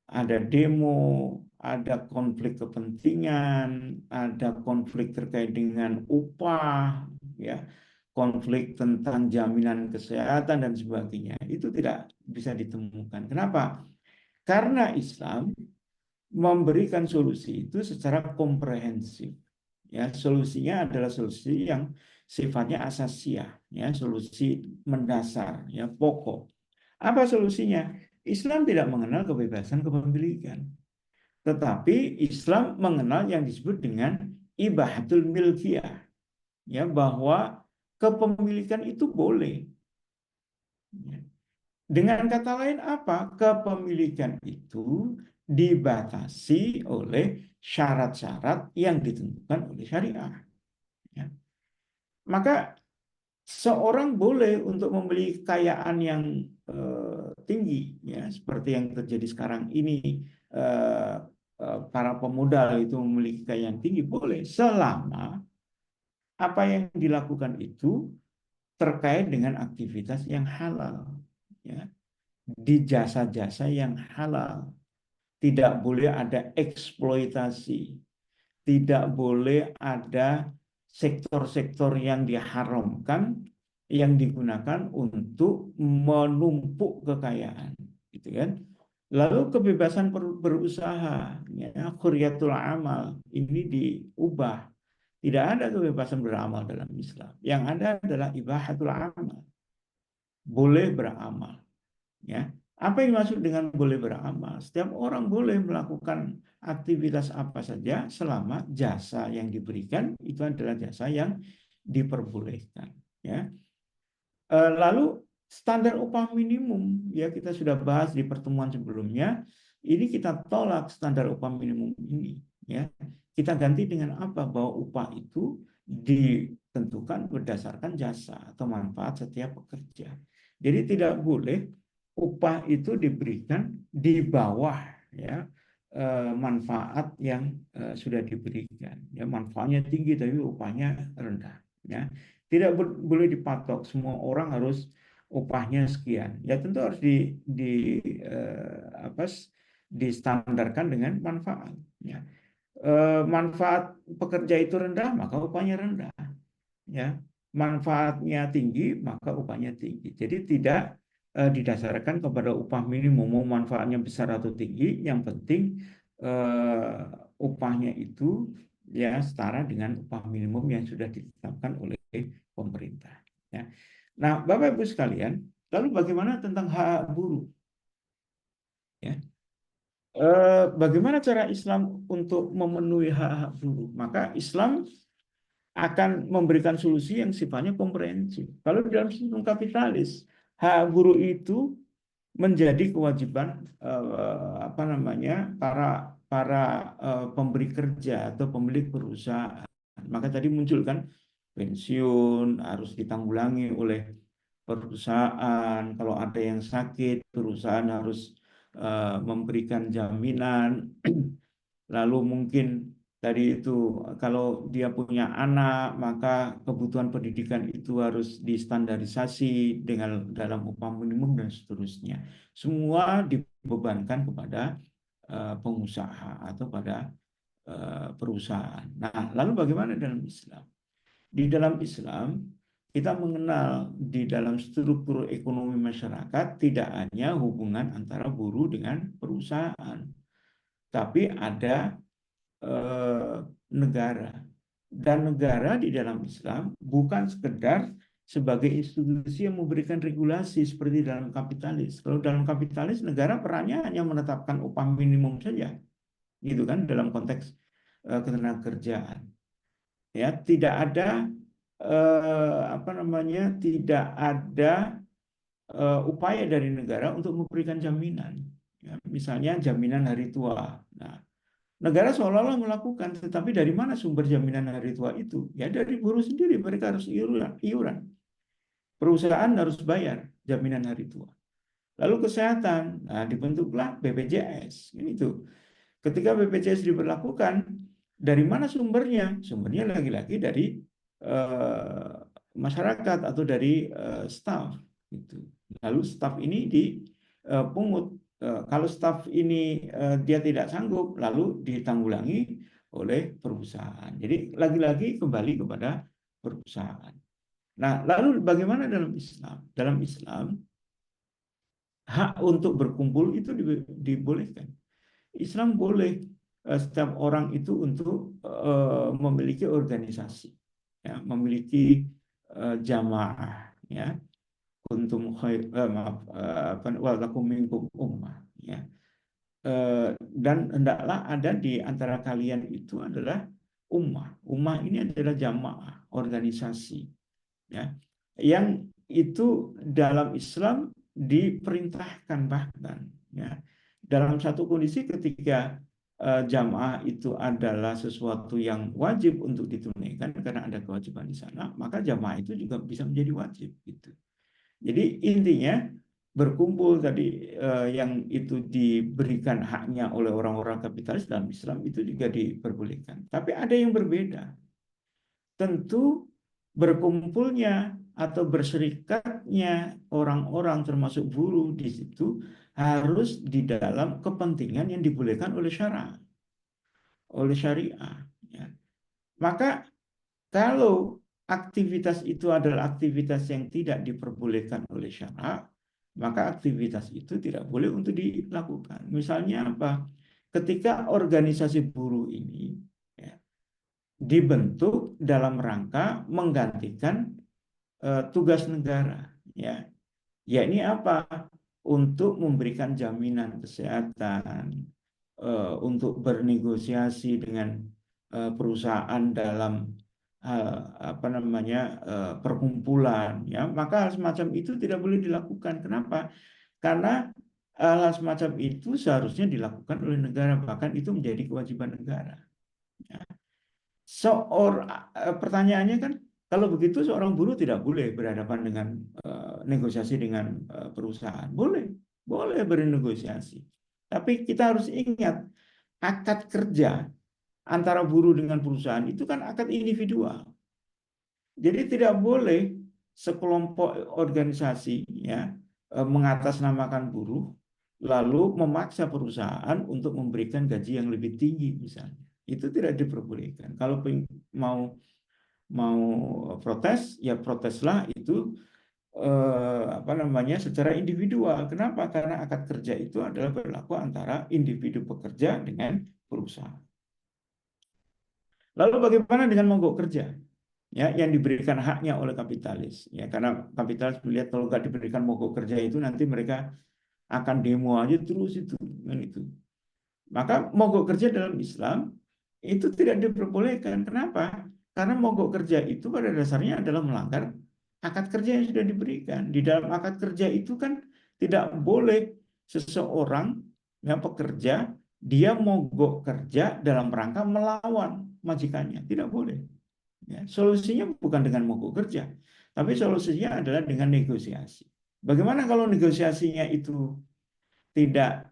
Ada demo, ada konflik kepentingan, ada konflik terkait dengan upah, ya, konflik tentang jaminan kesehatan dan sebagainya. Itu tidak bisa ditemukan. Kenapa? Karena Islam memberikan solusi itu secara komprehensif. Ya, solusinya adalah solusi yang sifatnya asasiah, ya, solusi mendasar, ya, pokok. Apa solusinya? Islam tidak mengenal kebebasan kepemilikan, tetapi Islam mengenal yang disebut dengan ibahatul milkiyah, ya, bahwa kepemilikan itu boleh. Ya. Dengan kata lain apa? Kepemilikan itu dibatasi oleh syarat-syarat yang ditentukan oleh syariah. Ya. Maka seorang boleh untuk membeli kekayaan yang tinggi, ya, seperti yang terjadi sekarang ini, para pemodal itu memiliki kekayaan tinggi, boleh, selama apa yang dilakukan itu terkait dengan aktivitas yang halal, ya, di jasa-jasa yang halal. Tidak boleh ada eksploitasi, tidak boleh ada sektor-sektor yang diharamkan yang digunakan untuk menumpuk kekayaan, gitu kan? Lalu kebebasan berusaha, ya, khuriyatul amal ini diubah. Tidak ada kebebasan beramal dalam Islam. Yang ada adalah ibahatul amal, boleh beramal. Ya, apa yang dimaksud dengan boleh beramal? Setiap orang boleh melakukan aktivitas apa saja selama jasa yang diberikan itu adalah jasa yang diperbolehkan. Ya, lalu standar upah minimum, ya, kita sudah bahas di pertemuan sebelumnya. Ini kita tolak standar upah minimum ini. Ya, kita ganti dengan apa? Bahwa upah itu ditentukan berdasarkan jasa atau manfaat setiap pekerja. Jadi tidak boleh upah itu diberikan di bawah, ya, manfaat yang sudah diberikan. Ya, manfaatnya tinggi tapi upahnya rendah. Ya, tidak boleh dipatok semua orang harus upahnya sekian. Ya tentu harus apa, distandarkan dengan manfaat. Ya, manfaat pekerja itu rendah maka upahnya rendah. Ya, manfaatnya tinggi maka upahnya tinggi. Jadi tidak didasarkan kepada upah minimum, mau manfaatnya besar atau tinggi, yang penting upahnya itu, ya, setara dengan upah minimum yang sudah ditetapkan oleh pemerintah. Ya. Nah, Bapak Ibu sekalian, lalu bagaimana tentang hak buruh? Ya. Bagaimana cara Islam untuk memenuhi hak-hak buruh? Maka Islam akan memberikan solusi yang sifatnya komprehensif. Kalau dalam sistem kapitalis, hak buruh itu menjadi kewajiban apa namanya para para pemberi kerja atau pemilik perusahaan. Maka tadi muncul kan pensiun harus ditanggulangi oleh perusahaan. Kalau ada yang sakit, perusahaan harus memberikan jaminan. Lalu mungkin tadi itu kalau dia punya anak, maka kebutuhan pendidikan itu harus distandarisasi dengan dalam upah minimum dan seterusnya. Semua dibebankan kepada pengusaha atau pada perusahaan. Nah, lalu bagaimana dalam Islam? Di dalam Islam, kita mengenal di dalam struktur ekonomi masyarakat tidak hanya hubungan antara buruh dengan perusahaan, tapi ada negara. Dan negara di dalam Islam bukan sekedar sebagai institusi yang memberikan regulasi seperti dalam kapitalis. Kalau dalam kapitalis, negara perannya hanya menetapkan upah minimum saja, gitu kan, dalam konteks ketenagakerjaan. Ya, tidak ada apa namanya, tidak ada upaya dari negara untuk memberikan jaminan. Ya, misalnya jaminan hari tua. Nah, negara seolah-olah melakukan, tetapi dari mana sumber jaminan hari tua itu? Ya dari buruh sendiri, mereka harus iuran. Perusahaan harus bayar jaminan hari tua. Lalu kesehatan, nah dibentuklah BPJS. Ini tuh. Ketika BPJS diberlakukan, dari mana sumbernya? Sumbernya lagi-lagi dari masyarakat atau dari staf. Gitu. Lalu staf ini dipungut. Kalau staf ini dia tidak sanggup, lalu ditanggulangi oleh perusahaan. Jadi lagi-lagi kembali kepada perusahaan. Nah, lalu bagaimana dalam Islam? Dalam Islam, hak untuk berkumpul itu dibolehkan. Islam boleh setiap orang itu untuk memiliki organisasi, ya, memiliki jamaah, ya, kuntum khair, maaf, walakum minkum ummah, ya. Dan hendaklah ada di antara kalian itu adalah ummah. Ummah ini adalah jamaah, organisasi, ya, yang itu dalam Islam diperintahkan bahkan, ya, dalam satu kondisi ketika jamaah itu adalah sesuatu yang wajib untuk ditunaikan karena ada kewajiban di sana, maka jamaah itu juga bisa menjadi wajib gitu. Jadi intinya berkumpul tadi yang itu diberikan haknya oleh orang-orang kapitalis dalam Islam itu juga diperbolehkan. Tapi ada yang berbeda. Tentu berkumpulnya atau berserikatnya orang-orang termasuk buruh di situ harus di dalam kepentingan yang dibolehkan oleh syariah. Ya. Maka kalau aktivitas itu adalah aktivitas yang tidak diperbolehkan oleh syariat, maka aktivitas itu tidak boleh untuk dilakukan. Misalnya apa? Ketika organisasi buruh ini, ya, dibentuk dalam rangka menggantikan tugas negara, ya. Ya ini apa? Untuk memberikan jaminan kesehatan, untuk bernegosiasi dengan perusahaan dalam apa namanya perkumpulan, ya, maka hal semacam itu tidak boleh dilakukan. Kenapa? Karena hal semacam itu seharusnya dilakukan oleh negara, bahkan itu menjadi kewajiban negara. Ya. Pertanyaannya kan, kalau begitu seorang buruh tidak boleh berhadapan dengan negosiasi dengan perusahaan. Boleh bernegosiasi. Tapi kita harus ingat, akad kerja antara buruh dengan perusahaan itu kan akad individual. Jadi tidak boleh sekelompok organisasi, ya, mengatasnamakan buruh lalu memaksa perusahaan untuk memberikan gaji yang lebih tinggi misalnya. Itu tidak diperbolehkan. Kalau mau mau protes, ya proteslah itu apa namanya secara individual. Kenapa? Karena akad kerja itu adalah berlaku antara individu pekerja dengan perusahaan. Lalu bagaimana dengan mogok kerja? Ya, yang diberikan haknya oleh kapitalis. Ya, karena kapitalis melihat kalau nggak diberikan mogok kerja itu nanti mereka akan demo aja terus itu, kan itu. Maka mogok kerja dalam Islam itu tidak diperbolehkan. Kenapa? Karena mogok kerja itu pada dasarnya adalah melanggar akad kerja yang sudah diberikan. Di dalam akad kerja itu kan tidak boleh seseorang yang pekerja dia mogok kerja dalam rangka melawan majikannya. Tidak boleh. Ya, solusinya bukan dengan mogok kerja, tapi solusinya adalah dengan negosiasi. Bagaimana kalau negosiasinya itu tidak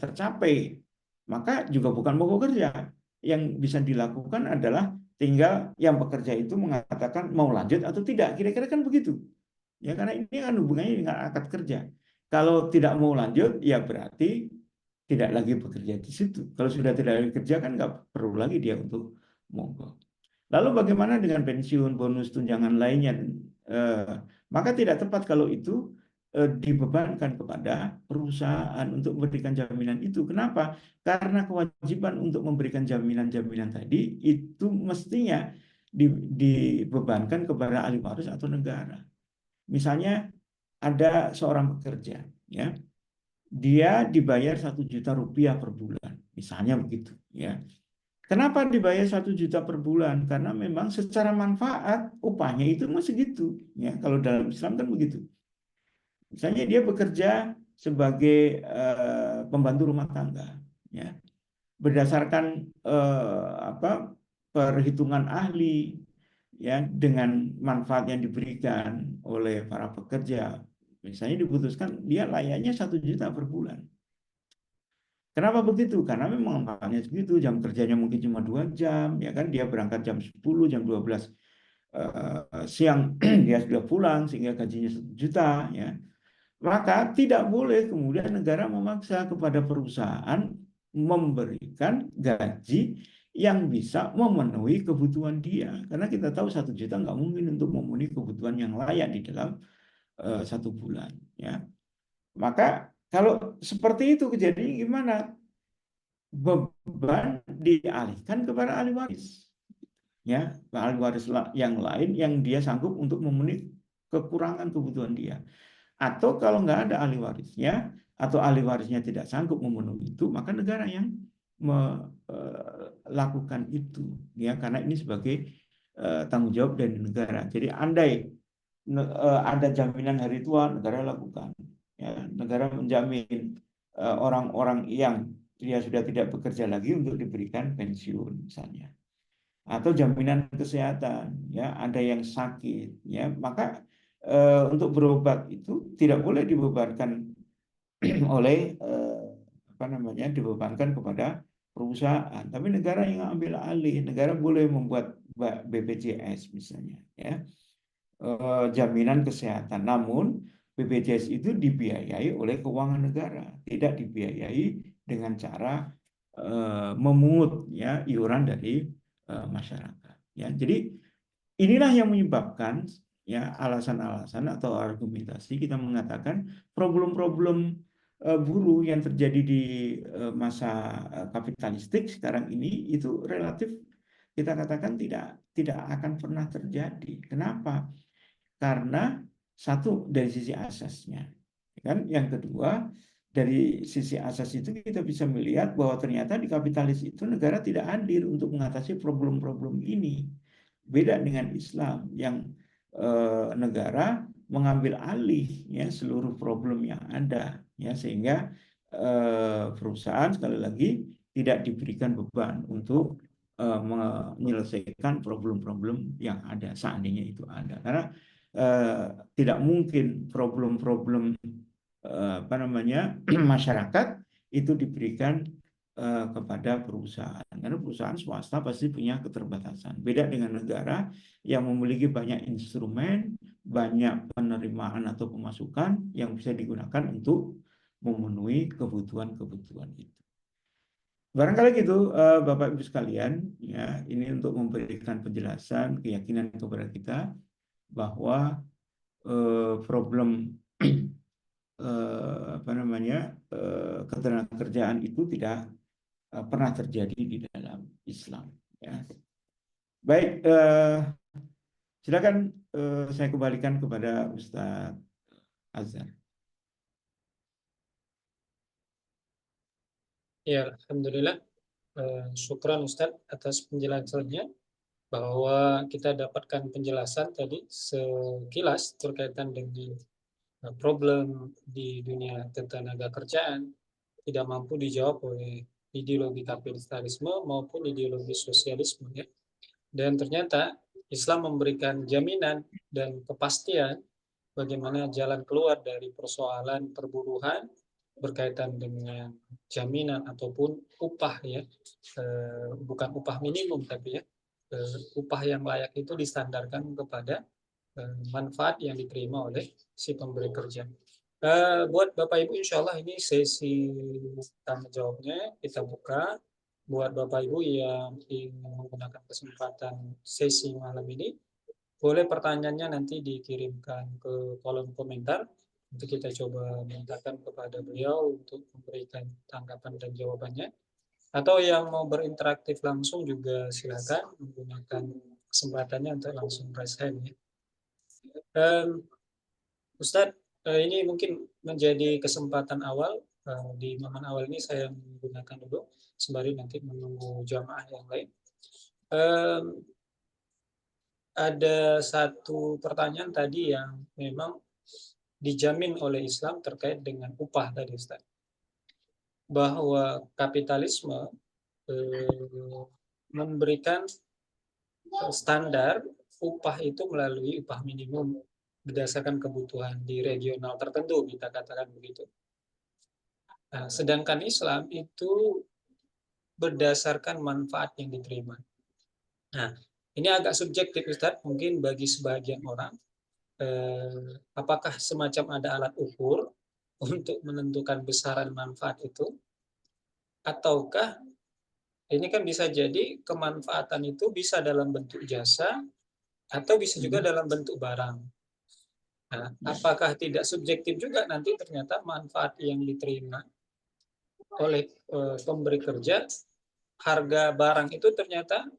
tercapai? Maka juga bukan mogok kerja. Yang bisa dilakukan adalah tinggal yang bekerja itu mengatakan mau lanjut atau tidak. Kira-kira kan begitu. Ya, karena ini kan hubungannya dengan akad kerja. Kalau tidak mau lanjut, ya berarti tidak lagi bekerja di situ. Kalau sudah tidak lagi kerja kan nggak perlu lagi dia untuk mogok. Lalu bagaimana dengan pensiun, bonus, tunjangan lainnya? Maka tidak tepat kalau itu dibebankan kepada perusahaan untuk memberikan jaminan itu. Kenapa? Karena kewajiban untuk memberikan jaminan-jaminan tadi itu mestinya dibebankan kepada ahli waris atau negara. Misalnya ada seorang pekerja, ya, dia dibayar 1 juta rupiah per bulan, misalnya begitu, ya. Kenapa dibayar 1 juta per bulan? Karena memang secara manfaat upahnya itu masih segitu. Ya, kalau dalam Islam kan begitu. Misalnya dia bekerja sebagai pembantu rumah tangga, ya, berdasarkan perhitungan ahli, ya, dengan manfaat yang diberikan oleh para pekerja, misalnya diputuskan dia layaknya 1 juta per bulan. Kenapa begitu? Karena memang manfaatnya segitu, jam kerjanya mungkin cuma 2 jam, ya kan, dia berangkat jam 10, jam 12 siang dia sudah pulang, sehingga gajinya 1 juta, ya. Maka tidak boleh kemudian negara memaksa kepada perusahaan memberikan gaji yang bisa memenuhi kebutuhan dia. Karena kita tahu 1 juta nggak mungkin untuk memenuhi kebutuhan yang layak di dalam 1 bulan. Ya. Maka kalau seperti itu kejadian gimana? Beban dialihkan kepada ahli waris. Ya, ahli waris yang lain yang dia sanggup untuk memenuhi kekurangan kebutuhan dia. Atau kalau nggak ada ahli warisnya, atau ahli warisnya tidak sanggup memenuhi itu, maka negara yang melakukan itu, ya, karena ini sebagai tanggung jawab dari negara. Jadi andai ada jaminan hari tua, negara lakukan. Ya, negara menjamin orang-orang yang dia sudah tidak bekerja lagi untuk diberikan pensiun misalnya, atau jaminan kesehatan, ya, ada yang sakit, ya, maka untuk berobat itu tidak boleh dibebankan oleh dibebankan kepada perusahaan, tapi negara yang ambil alih. Negara boleh membuat BPJS misalnya, ya, jaminan kesehatan, namun BPJS itu dibiayai oleh keuangan negara, tidak dibiayai dengan cara memungut, ya, iuran dari masyarakat, ya. Jadi inilah yang menyebabkan, ya, alasan-alasan atau argumentasi kita mengatakan problem-problem buruh yang terjadi di masa kapitalistik sekarang ini itu relatif kita katakan tidak akan pernah terjadi. Kenapa? Karena satu dari sisi asasnya, kan? Yang kedua, dari sisi asas itu kita bisa melihat bahwa ternyata di kapitalis itu negara tidak hadir untuk mengatasi problem-problem ini. Beda dengan Islam yang negara mengambil alih, ya, seluruh problem yang ada, ya, sehingga perusahaan sekali lagi tidak diberikan beban untuk menyelesaikan problem-problem yang ada seandainya itu ada. Karena tidak mungkin problem-problem masyarakat itu diberikan kepada perusahaan, karena perusahaan swasta pasti punya keterbatasan. Beda dengan negara yang memiliki banyak instrumen, banyak penerimaan atau pemasukan yang bisa digunakan untuk memenuhi kebutuhan-kebutuhan itu. Barangkali gitu, Bapak Ibu sekalian, ya, ini untuk memberikan penjelasan, keyakinan kepada kita bahwa problem ketenagakerjaan itu tidak pernah terjadi di dalam Islam, ya. Baik, silakan saya kembalikan kepada Ustadz Azhar. Ya, alhamdulillah. Syukran Ustadz atas penjelasannya, bahwa kita dapatkan penjelasan tadi sekilas terkaitan dengan problem di dunia ketenaga kerjaan tidak mampu dijawab oleh ideologi kapitalisme maupun ideologi sosialisme, ya. Dan ternyata Islam memberikan jaminan dan kepastian bagaimana jalan keluar dari persoalan perburuhan berkaitan dengan jaminan ataupun upah, ya. Bukan upah minimum tapi, ya, upah yang layak itu distandarkan kepada manfaat yang diterima oleh si pemberi kerja. Buat Bapak Ibu, insya Allah ini sesi tanya jawabnya kita buka. Buat Bapak Ibu yang ingin menggunakan kesempatan sesi malam ini, boleh pertanyaannya nanti dikirimkan ke kolom komentar. Nanti kita coba mintakan kepada beliau untuk memberikan tanggapan dan jawabannya. Atau yang mau berinteraktif langsung juga silakan menggunakan kesempatannya untuk langsung raise hand, ya. Ustadz, ini mungkin menjadi kesempatan awal. Di momen awal ini saya menggunakan dulu sembari nanti menunggu jamaah yang lain. Ada satu pertanyaan tadi yang memang dijamin oleh Islam terkait dengan upah tadi, Ustaz. Bahwa kapitalisme memberikan standar upah itu melalui upah minimum berdasarkan kebutuhan di regional tertentu, kita katakan begitu. Nah, sedangkan Islam itu berdasarkan manfaat yang diterima. Nah, ini agak subjektif, Ustaz. Mungkin bagi sebagian orang, apakah semacam ada alat ukur untuk menentukan besaran manfaat itu, ataukah ini kan bisa jadi kemanfaatan itu bisa dalam bentuk jasa atau bisa juga dalam bentuk barang. Nah, apakah tidak subjektif juga nanti ternyata manfaat yang diterima oleh pemberi kerja, harga barang itu ternyata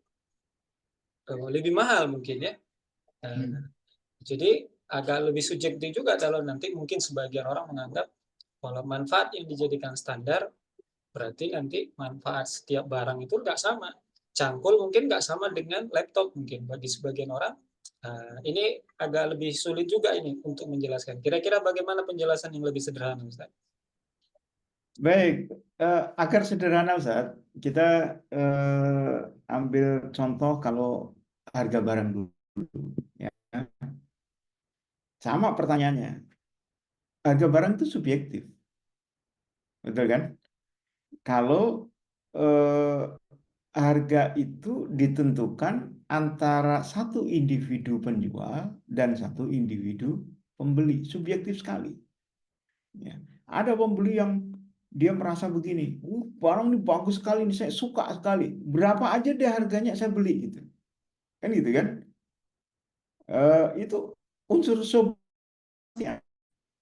lebih mahal mungkin ya. Jadi agak lebih subjektif juga kalau nanti mungkin sebagian orang menganggap kalau manfaat yang dijadikan standar berarti nanti manfaat setiap barang itu nggak sama. Cangkul mungkin nggak sama dengan laptop mungkin bagi sebagian orang. Ini agak lebih sulit juga ini untuk menjelaskan. Kira-kira bagaimana penjelasan yang lebih sederhana, Ustaz? Baik, agar sederhana Ustaz, kita ambil contoh kalau harga barang dulu. Ya. Sama pertanyaannya, harga barang itu subjektif, betul kan? Kalau eh, harga itu ditentukan antara satu individu penjual dan satu individu pembeli, subjektif sekali. Ya. Ada pembeli yang dia merasa begini, barang ini bagus sekali, ini saya suka sekali, berapa aja deh harganya saya beli gitu, kan gitu kan? Itu unsur subjektif.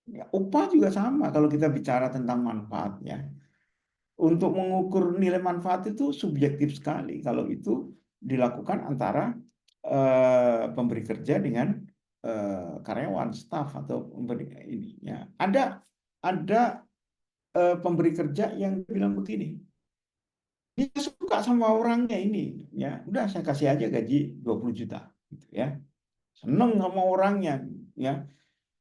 Ya, upah juga sama kalau kita bicara tentang manfaatnya. Untuk mengukur nilai manfaat itu subjektif sekali kalau itu dilakukan antara pemberi kerja dengan karyawan, staf atau pemberi ini. Ya. Ada pemberi kerja yang bilang begini, dia suka sama orangnya ini, ya udah saya kasih aja gaji 20 juta, gitu ya. Seneng sama orangnya, ya.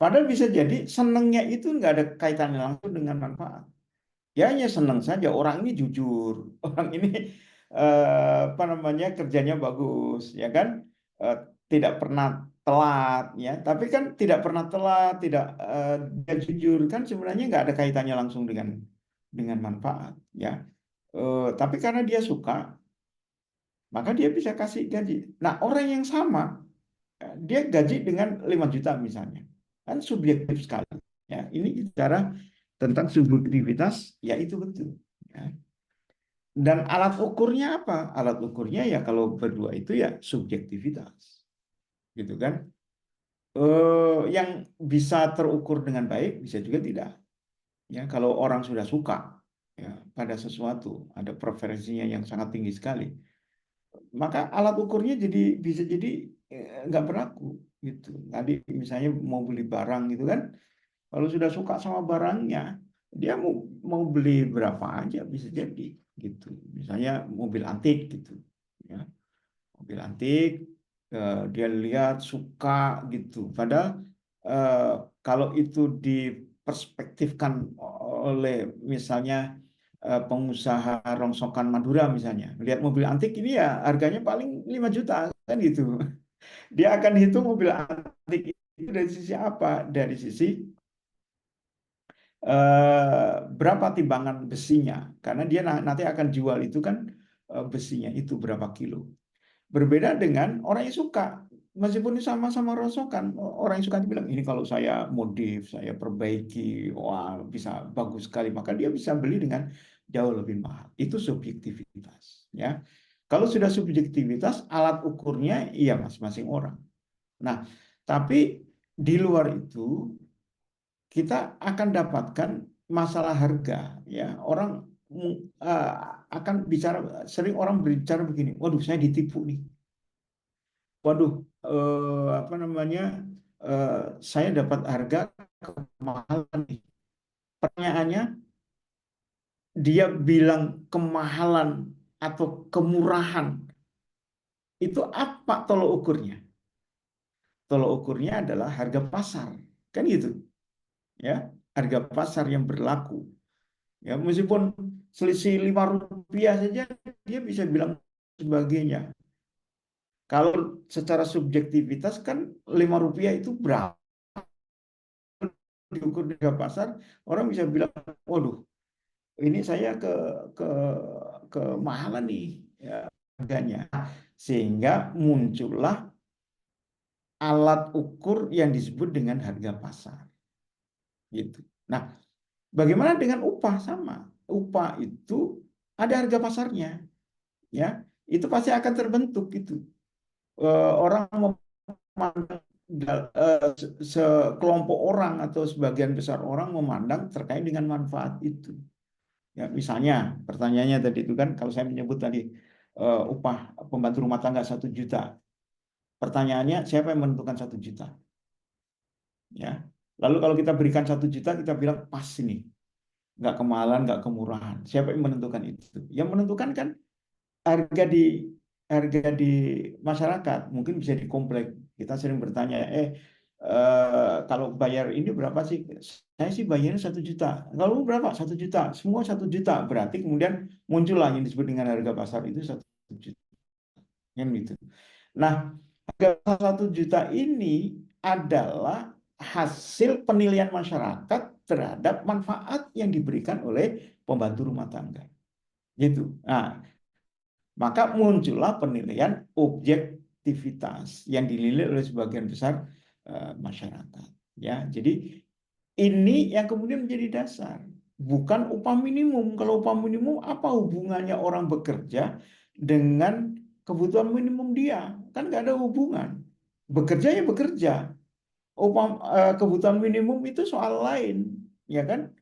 Padahal bisa jadi senengnya itu nggak ada kaitannya langsung dengan manfaat. Ya hanya senang saja orang ini jujur, orang ini apa namanya kerjanya bagus, ya kan. Eh, Tidak pernah telat, ya. Tapi kan tidak pernah telat, tidak dia jujur kan sebenarnya nggak ada kaitannya langsung dengan manfaat, ya. Tapi karena dia suka, maka dia bisa kasih gaji. Nah orang yang sama, dia gaji dengan 5 juta misalnya, kan subjektif sekali. Ya, ini bicara tentang subjektivitas, ya itu betul. Ya. Dan alat ukurnya apa? Alat ukurnya ya kalau berdua itu ya subjektivitas, gitu kan? Yang bisa terukur dengan baik, bisa juga tidak. Ya, kalau orang sudah suka ya pada sesuatu, ada preferensinya yang sangat tinggi sekali, maka alat ukurnya jadi bisa jadi nggak berlaku, gitu. Tadi misalnya mau beli barang gitu kan, kalau sudah suka sama barangnya, dia mau beli berapa aja bisa jadi gitu. Misalnya mobil antik gitu, ya. Mobil antik, dia lihat suka gitu. Padahal eh, kalau itu diperspektifkan oleh misalnya pengusaha rongsokan Madura misalnya, lihat mobil antik ini ya harganya paling 5 juta kan gitu. Dia akan hitung mobil antik itu dari sisi apa? Dari sisi berapa timbangan besinya, karena dia nanti akan jual itu kan besinya itu berapa kilo. Berbeda dengan orang yang suka, meskipun ini sama-sama rongsokan, orang yang suka bilang ini kalau saya modif, saya perbaiki, wah bisa bagus sekali, maka dia bisa beli dengan jauh lebih mahal. Itu subjektivitas, ya. Kalau sudah subjektivitas, alat ukurnya iya masing-masing orang. Nah, tapi di luar itu kita akan dapatkan masalah harga, ya. Orang uh, akan bicara, sering orang berbicara begini, waduh saya ditipu nih, waduh apa namanya, eh, saya dapat harga kemahalan nih. Pertanyaannya, dia bilang kemahalan atau kemurahan itu apa tolok ukurnya? Tolok ukurnya adalah harga pasar, kan gitu. ya, harga pasar yang berlaku. Ya, meskipun selisih 5 rupiah saja dia bisa bilang sebagainya. Kalau secara subjektivitas kan 5 rupiah itu berapa diukur di harga pasar, orang bisa bilang, waduh, ini saya ke kemahalan nih ya, harganya. Sehingga muncullah alat ukur yang disebut dengan harga pasar. Gitu. Nah, bagaimana dengan upah? Sama. Upah itu ada harga pasarnya, ya. Itu pasti akan terbentuk gitu. Orang memandang sekelompok orang atau sebagian besar orang memandang terkait dengan manfaat itu. Ya, misalnya pertanyaannya tadi itu kan kalau saya menyebut tadi upah pembantu rumah tangga 1 juta. Pertanyaannya siapa yang menentukan 1 juta? Ya. Lalu kalau kita berikan 1 juta kita bilang pas ini, nggak kemahalan, nggak kemurahan. Siapa yang menentukan itu? Yang menentukan kan harga di masyarakat. Mungkin bisa di komplek. Kita sering bertanya, kalau bayar ini berapa sih? Saya sih bayarnya 1 juta. Kalau berapa? 1 juta. Semua 1 juta. Berarti kemudian muncullah yang disebut dengan harga pasar itu 1 juta. Kan gitu. Nah, harga 1 juta ini adalah hasil penilaian masyarakat terhadap manfaat yang diberikan oleh pembantu rumah tangga. Gitu. Nah, maka muncullah penilaian objektivitas yang dinilai oleh sebagian besar masyarakat. Ya, jadi ini yang kemudian menjadi dasar, bukan upah minimum. Kalau upah minimum, apa hubungannya orang bekerja dengan kebutuhan minimum dia? Kan nggak ada hubungan. Bekerja ya bekerja. Kebutuhan minimum itu soal lain, ya kan?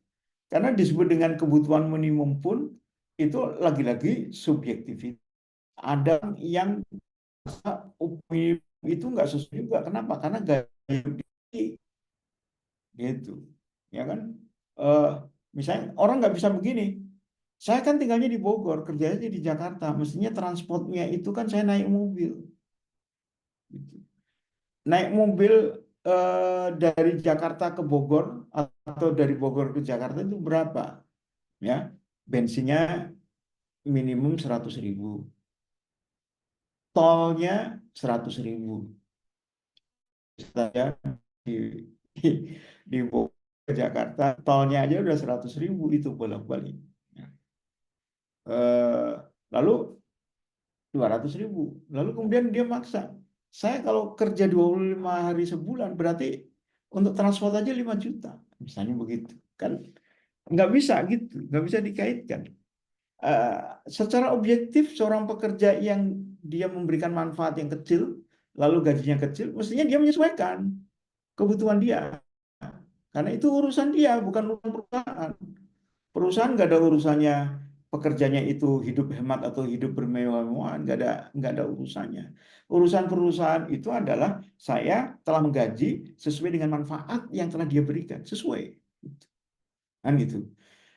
Karena disebut dengan kebutuhan minimum pun itu lagi-lagi subjektivitas. Ada yang upah itu nggak sesuai juga. Kenapa? Karena gaya hidup dia gitu, ya kan? Eh, Misalnya orang nggak bisa begini. Saya kan tinggalnya di Bogor, kerjanya di Jakarta. Mestinya transportnya itu kan saya naik mobil. Gitu. Naik mobil dari Jakarta ke Bogor atau dari Bogor ke Jakarta itu berapa? Ya, bensinnya minimum 100.000, tolnya 100.000. Saya di, di, di Bogor ke Jakarta, tolnya aja udah 100.000 itu bolak-balik. Eh, Lalu 200.000. Lalu kemudian dia maksa. Saya kalau kerja 25 hari sebulan, berarti untuk transport aja 5 juta. Misalnya begitu. Kan nggak bisa gitu, nggak bisa dikaitkan. Eh, Secara objektif, seorang pekerja yang dia memberikan manfaat yang kecil, lalu gajinya kecil, mestinya dia menyesuaikan kebutuhan dia. Karena itu urusan dia, bukan urusan perusahaan. Perusahaan nggak ada urusannya pekerjanya itu hidup hemat atau hidup bermewah-mewahan, nggak ada urusannya. Urusan perusahaan itu adalah saya telah menggaji sesuai dengan manfaat yang telah dia berikan, sesuai. Kan gitu.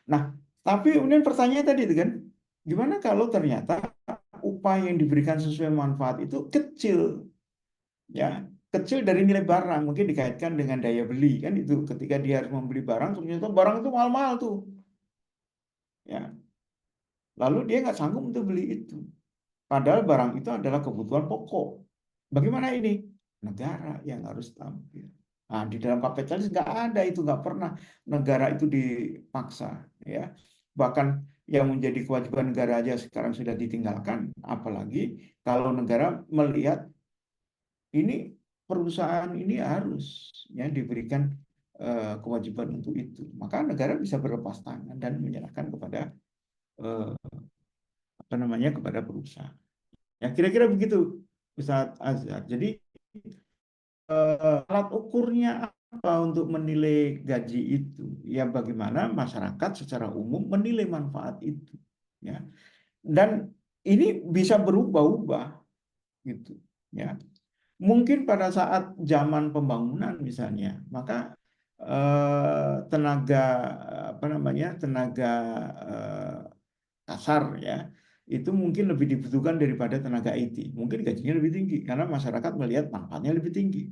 Nah, tapi kemudian pertanyaan tadi itu kan, gimana kalau ternyata upah yang diberikan sesuai manfaat itu kecil, ya, kecil dari nilai barang, mungkin dikaitkan dengan daya beli kan itu. Ketika dia harus membeli barang, ternyata barang itu mahal-mahal tuh, ya. Lalu dia nggak sanggup untuk beli itu. Padahal barang itu adalah kebutuhan pokok. Bagaimana ini? Negara yang harus tampil. Nah, di dalam kapitalis nggak ada itu, nggak pernah negara itu dipaksa. Ya, bahkan yang menjadi kewajiban negara aja sekarang sudah ditinggalkan. Apalagi kalau negara melihat ini perusahaan ini harus ya diberikan kewajiban untuk itu. Maka negara bisa berlepas tangan dan menyerahkan kepada eh, apa namanya kepada perusahaan. Ya kira-kira begitu, Ustadz Azhar. Jadi alat ukurnya apa untuk menilai gaji itu? Ya bagaimana masyarakat secara umum menilai manfaat itu, ya. Dan ini bisa berubah-ubah gitu, ya. Mungkin pada saat zaman pembangunan misalnya, maka tenaga apa namanya tenaga eh, kasar ya itu mungkin lebih dibutuhkan daripada tenaga IT. Mungkin gajinya lebih tinggi karena masyarakat melihat manfaatnya lebih tinggi.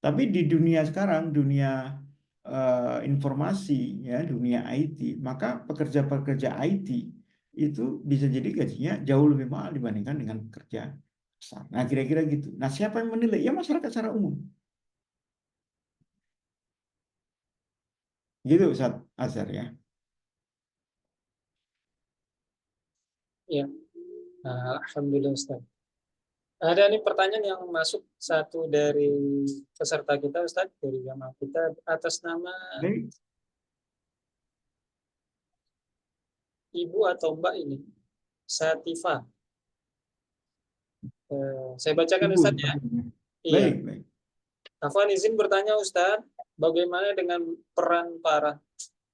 Tapi di dunia sekarang, dunia informasi, ya, dunia IT, maka pekerja-pekerja IT itu bisa jadi gajinya jauh lebih mahal dibandingkan dengan pekerja besar. Nah, kira-kira gitu. Nah, siapa yang menilai? Ya, masyarakat secara umum. Gitu, Ustaz Azhar, ya. Ya, Alhamdulillah Ustaz. Ada nih pertanyaan yang masuk satu dari peserta kita Ustaz, dari jamaah kita atas nama Baik, Ibu atau Mbak ini, Satifah. Saya bacakan Ibu Ustaz ya. sepertinya. Iya. Baik, baik. Afwan izin bertanya Ustaz, bagaimana dengan peran para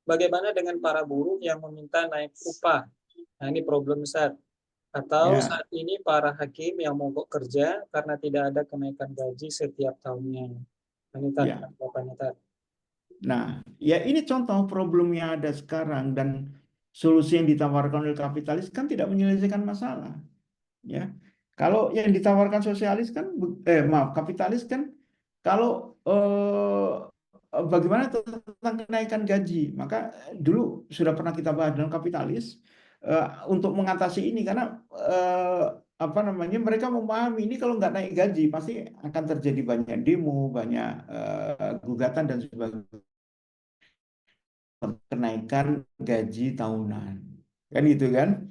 bagaimana dengan para buruh yang meminta naik upah? Nah, ini problem Ustaz. Atau Ya, saat ini para hakim yang mogok kerja karena tidak ada kenaikan gaji setiap tahunnya. Nah, ini ya. tanggapannya Tat. Nah, ya ini contoh problem yang ada sekarang dan solusi yang ditawarkan oleh kapitalis kan tidak menyelesaikan masalah. Ya, kalau yang ditawarkan sosialis kan, maaf, kapitalis kan, kalau bagaimana tentang kenaikan gaji, maka dulu sudah pernah kita bahas dalam kapitalis eh, untuk mengatasi ini karena eh, apa namanya, mereka memahami ini kalau nggak naik gaji pasti akan terjadi banyak demo, banyak gugatan dan sebagainya, kenaikan gaji tahunan, kan gitu kan.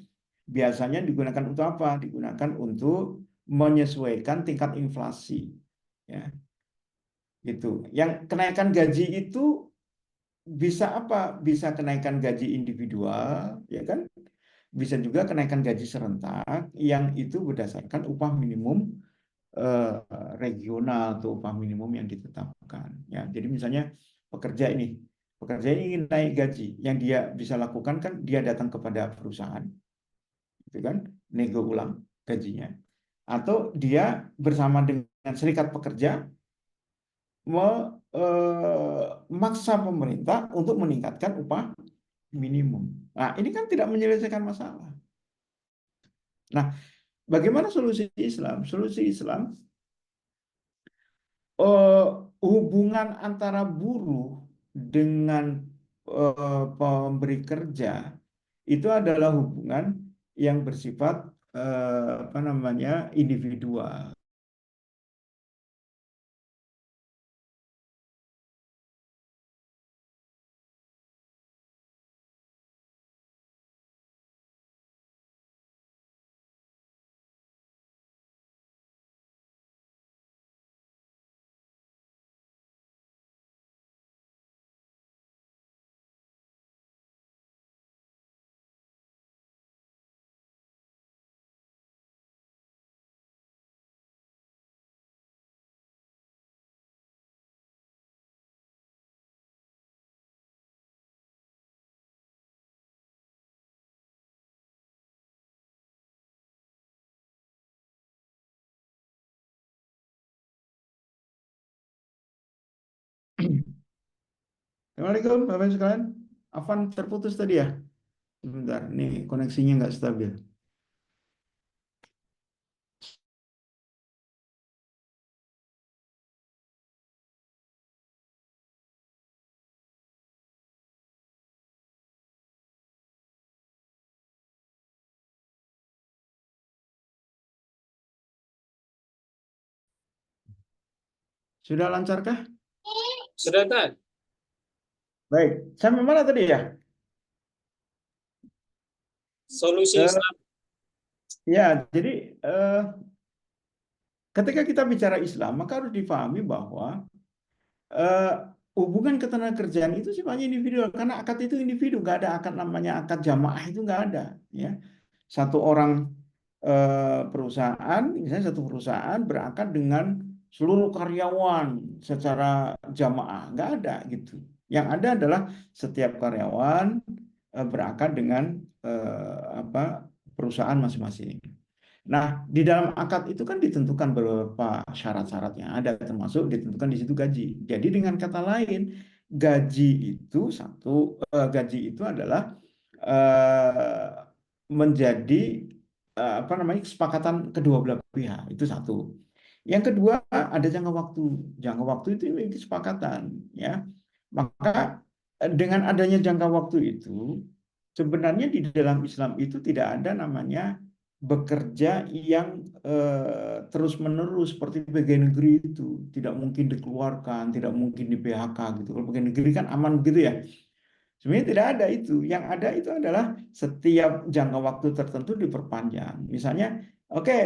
Biasanya digunakan untuk apa? Digunakan untuk menyesuaikan tingkat inflasi. Ya, gitu. Yang kenaikan gaji itu bisa apa? Bisa kenaikan gaji individual, ya kan? Bisa juga kenaikan gaji serentak yang itu berdasarkan upah minimum eh, regional atau upah minimum yang ditetapkan. Ya, jadi misalnya pekerja ini, pekerja ini ingin naik gaji, yang dia bisa lakukan kan dia datang kepada perusahaan, gitu kan, nego ulang gajinya, atau dia bersama dengan serikat pekerja memaksa pemerintah untuk meningkatkan upah minimum. Nah, ini kan tidak menyelesaikan masalah. Nah, bagaimana solusi Islam? Solusi Islam, eh, hubungan antara buruh dengan pemberi kerja itu adalah hubungan yang bersifat apa namanya, individual. Assalamualaikum Bapak Ibu sekalian. Afan terputus tadi ya? Sebentar, nih koneksinya nggak stabil. Sudah lancarkah? Sudah Tat? Baik, sampai mana tadi ya? Solusi Eh, Islam. ya, jadi ketika kita bicara Islam, maka harus difahami bahwa eh, hubungan ketenagakerjaan itu sifatnya individual karena akad itu individu, nggak ada akad namanya akad jamaah, itu nggak ada. Ya, satu orang perusahaan, misalnya satu perusahaan berakad dengan seluruh karyawan secara jamaah, nggak ada gitu. Yang ada adalah setiap karyawan berakad dengan apa, perusahaan masing-masing. Nah, di dalam akad itu kan ditentukan beberapa syarat-syarat yang ada, termasuk ditentukan di situ gaji. Jadi dengan kata lain, gaji itu gaji itu adalah eh, menjadi apa namanya, kesepakatan kedua belah pihak, itu satu. Yang kedua, ada jangka waktu. Jangka waktu itu kesepakatan, ya. Maka dengan adanya jangka waktu itu, sebenarnya di dalam Islam itu tidak ada namanya bekerja yang terus-menerus seperti pegawai negeri itu. Tidak mungkin dikeluarkan, tidak mungkin di PHK gitu. Kalau pegawai negeri kan aman gitu ya. Sebenarnya tidak ada itu. Yang ada itu adalah setiap jangka waktu tertentu diperpanjang. Misalnya, oke,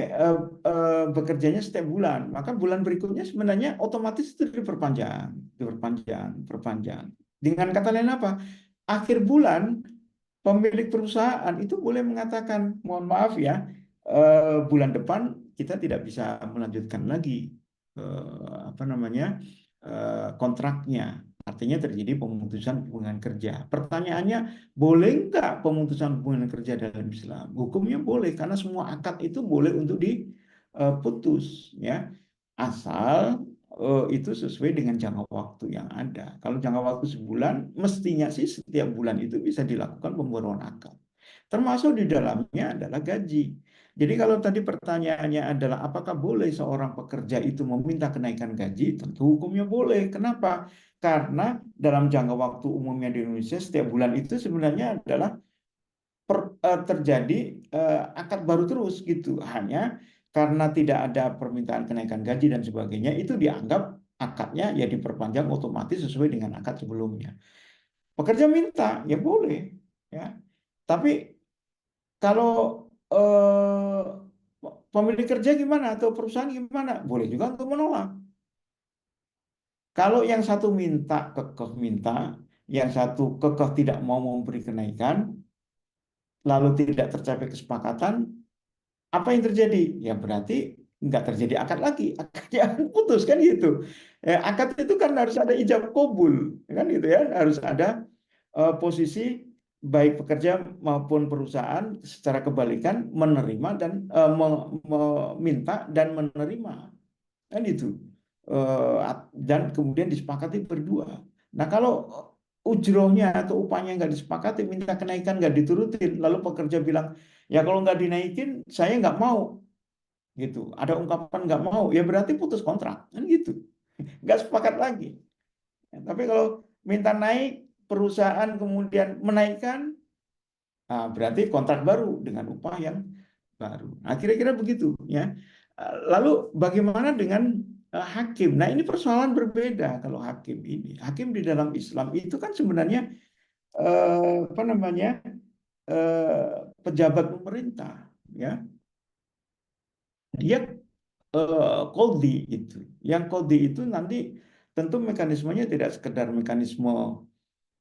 bekerjanya setiap bulan, maka bulan berikutnya sebenarnya otomatis itu diperpanjang, diperpanjang, perpanjang. Dengan kata lain apa? Akhir bulan pemilik perusahaan itu boleh mengatakan, mohon maaf ya, bulan depan kita tidak bisa melanjutkan lagi apa namanya kontraknya. Artinya terjadi pemutusan hubungan kerja. Pertanyaannya, boleh nggak pemutusan hubungan kerja dalam Islam? Hukumnya boleh, karena semua akad itu boleh untuk diputus, ya, asal itu sesuai dengan jangka waktu yang ada. Kalau jangka waktu sebulan, mestinya sih setiap bulan itu bisa dilakukan pembaruan akad. Termasuk di dalamnya adalah gaji. Jadi kalau tadi pertanyaannya adalah apakah boleh seorang pekerja itu meminta kenaikan gaji? Tentu hukumnya boleh. Kenapa? Karena dalam jangka waktu umumnya di Indonesia setiap bulan itu sebenarnya adalah terjadi akad baru terus gitu. Hanya karena tidak ada permintaan kenaikan gaji dan sebagainya, itu dianggap akadnya ya diperpanjang otomatis sesuai dengan akad sebelumnya. Pekerja minta, ya boleh, ya. Tapi kalau eh, pemilik kerja gimana atau perusahaan gimana? Boleh juga untuk menolak. Kalau yang satu minta, kekeh minta, yang satu kekeh tidak mau memberi kenaikan, lalu tidak tercapai kesepakatan, apa yang terjadi? Ya berarti nggak terjadi akad lagi, akadnya putus kan gitu. Akad itu kan harus ada ijab kabul, kan gitu ya, harus ada posisi baik pekerja maupun perusahaan secara kebalikan menerima dan meminta dan menerima, kan itu. Dan kemudian disepakati berdua. Nah kalau ujrohnya atau upahnya nggak disepakati, minta kenaikan nggak diturutin, lalu pekerja bilang ya kalau nggak dinaikin saya nggak mau, gitu. Ada ungkapan nggak mau, ya berarti putus kontrak, kan gitu. Nggak sepakat lagi. Tapi kalau minta naik, perusahaan kemudian menaikkan, berarti kontrak baru dengan upah yang baru. Nah, kira-kira begitu ya. Lalu bagaimana dengan hakim? Nah, ini persoalan berbeda kalau hakim ini. Hakim di dalam Islam itu kan sebenarnya apa namanya? Pejabat pemerintah, ya. Dia qadhi itu. Yang qadhi itu nanti tentu mekanismenya tidak sekedar mekanisme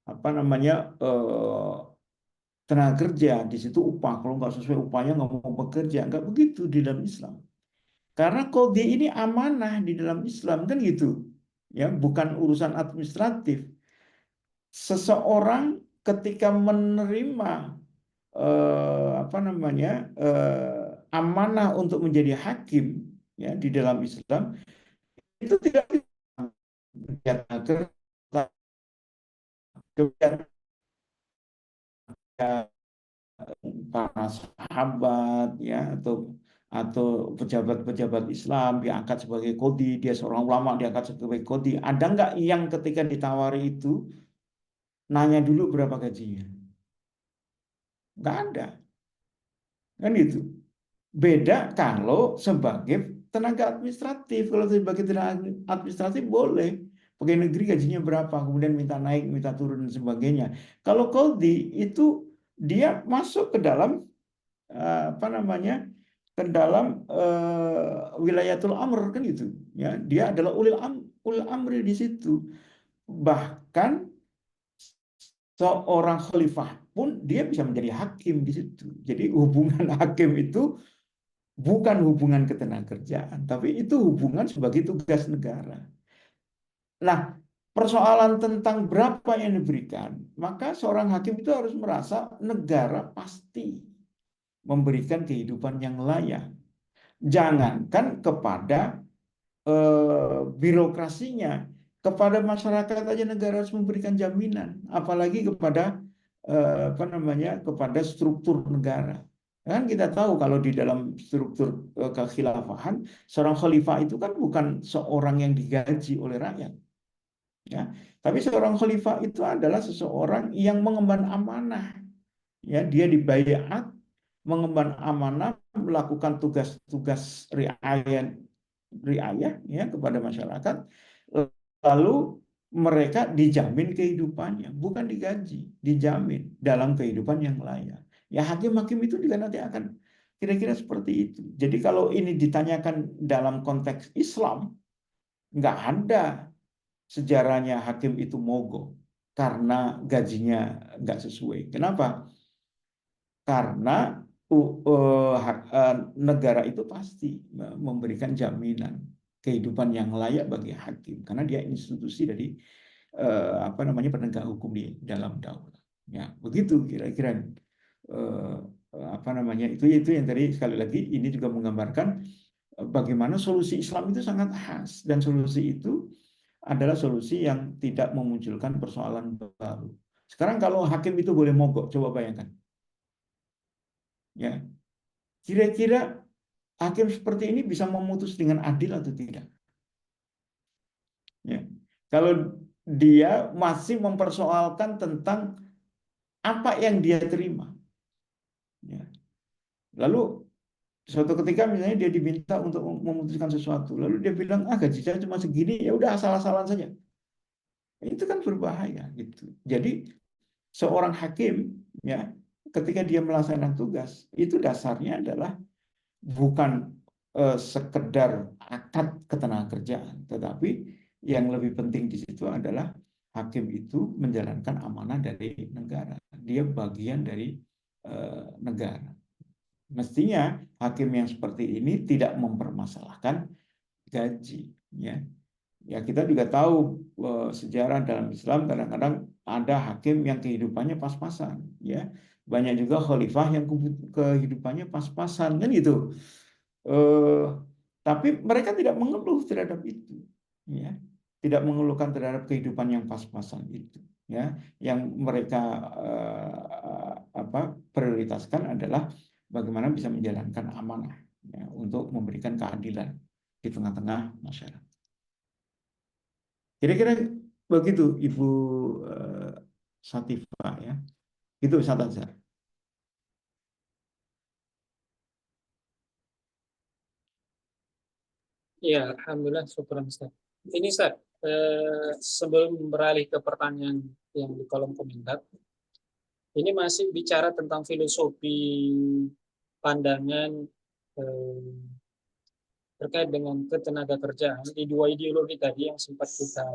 apa namanya tenaga kerja, di situ upah, kalau nggak sesuai upahnya nggak mau bekerja, nggak begitu di dalam Islam. Karena qadhi ini amanah di dalam Islam kan gitu, ya, bukan urusan administratif. Seseorang ketika menerima apa namanya amanah untuk menjadi hakim, ya, di dalam Islam itu tidak kemudian para sahabat, ya, atau pejabat-pejabat Islam diangkat sebagai qadhi, dia seorang ulama diangkat sebagai qadhi. Ada nggak yang ketika ditawari itu nanya dulu berapa gajinya? Nggak ada, kan itu. Beda kalau sebagai tenaga administratif. Kalau sebagai tenaga administratif boleh. Pegawai negeri gajinya berapa, kemudian minta naik, minta turun dan sebagainya. Kalau qadhi itu dia masuk ke dalam apa namanya, ke dalam wilayatul amr kan gitu, ya, dia adalah ulil amri di situ. Bahkan seorang khalifah pun dia bisa menjadi hakim di situ. Jadi hubungan hakim itu bukan hubungan ketenagakerjaan, tapi itu hubungan sebagai tugas negara. Nah, persoalan tentang berapa yang diberikan, maka seorang hakim itu harus merasa negara pasti memberikan kehidupan yang layak. Jangankan kepada birokrasinya, kepada masyarakat aja negara harus memberikan jaminan, apalagi kepada apa namanya, kepada struktur negara. Kan kita tahu kalau di dalam struktur kekhilafahan, seorang khalifah itu kan bukan seorang yang digaji oleh rakyat. Ya, tapi seorang khalifah itu adalah seseorang yang mengemban amanah. Ya, dia dibayat mengemban amanah, melakukan tugas-tugas riayah ya kepada masyarakat, lalu mereka dijamin kehidupannya, bukan digaji, dijamin dalam kehidupan yang layak. Ya hakim-hakim itu juga nanti akan kira-kira seperti itu. Jadi kalau ini ditanyakan dalam konteks Islam, nggak ada sejarahnya hakim itu mogok karena gajinya nggak sesuai. Kenapa? Karena negara itu pasti memberikan jaminan kehidupan yang layak bagi hakim karena dia institusi dari apa namanya penegak hukum di dalam daulah. Ya, begitu kira-kira eh, apa namanya itu yang tadi sekali lagi ini juga menggambarkan bagaimana solusi Islam itu sangat khas dan solusi itu adalah solusi yang tidak memunculkan persoalan baru. Sekarang kalau hakim itu boleh mogok, coba bayangkan. Ya, kira-kira hakim seperti ini bisa memutus dengan adil atau tidak? Ya. Kalau dia masih mempersoalkan tentang apa yang dia terima. Ya. Lalu suatu ketika misalnya dia diminta untuk memutuskan sesuatu, lalu dia bilang gaji saya cuma segini, ya udah asal-asalan saja. Itu kan berbahaya gitu. Jadi seorang hakim ya ketika dia melaksanakan tugas itu dasarnya adalah bukan sekedar akad ketenagakerjaan, tetapi yang lebih penting di situ adalah hakim itu menjalankan amanah dari negara. Dia bagian dari negara. Mestinya hakim yang seperti ini tidak mempermasalahkan gaji, ya. Ya kita juga tahu sejarah dalam Islam kadang-kadang ada hakim yang kehidupannya pas-pasan, ya. Banyak juga khalifah yang kehidupannya pas-pasan kan gitu. Eh, tapi mereka tidak mengeluh terhadap itu, ya. Tidak mengeluhkan terhadap kehidupan yang pas-pasan itu, ya. Yang mereka prioritaskan adalah bagaimana bisa menjalankan amanah, ya, untuk memberikan keadilan di tengah-tengah masyarakat. Kira-kira begitu Ibu eh, Satifah ya. Itu Ustaz Azhar. Ya, alhamdulillah, syukur Ustaz. Ini Ustaz, sebelum beralih ke pertanyaan yang di kolom komentar, ini masih bicara tentang filosofi pandangan eh, terkait dengan ketenaga kerjaan di dua ideologi tadi yang sempat kita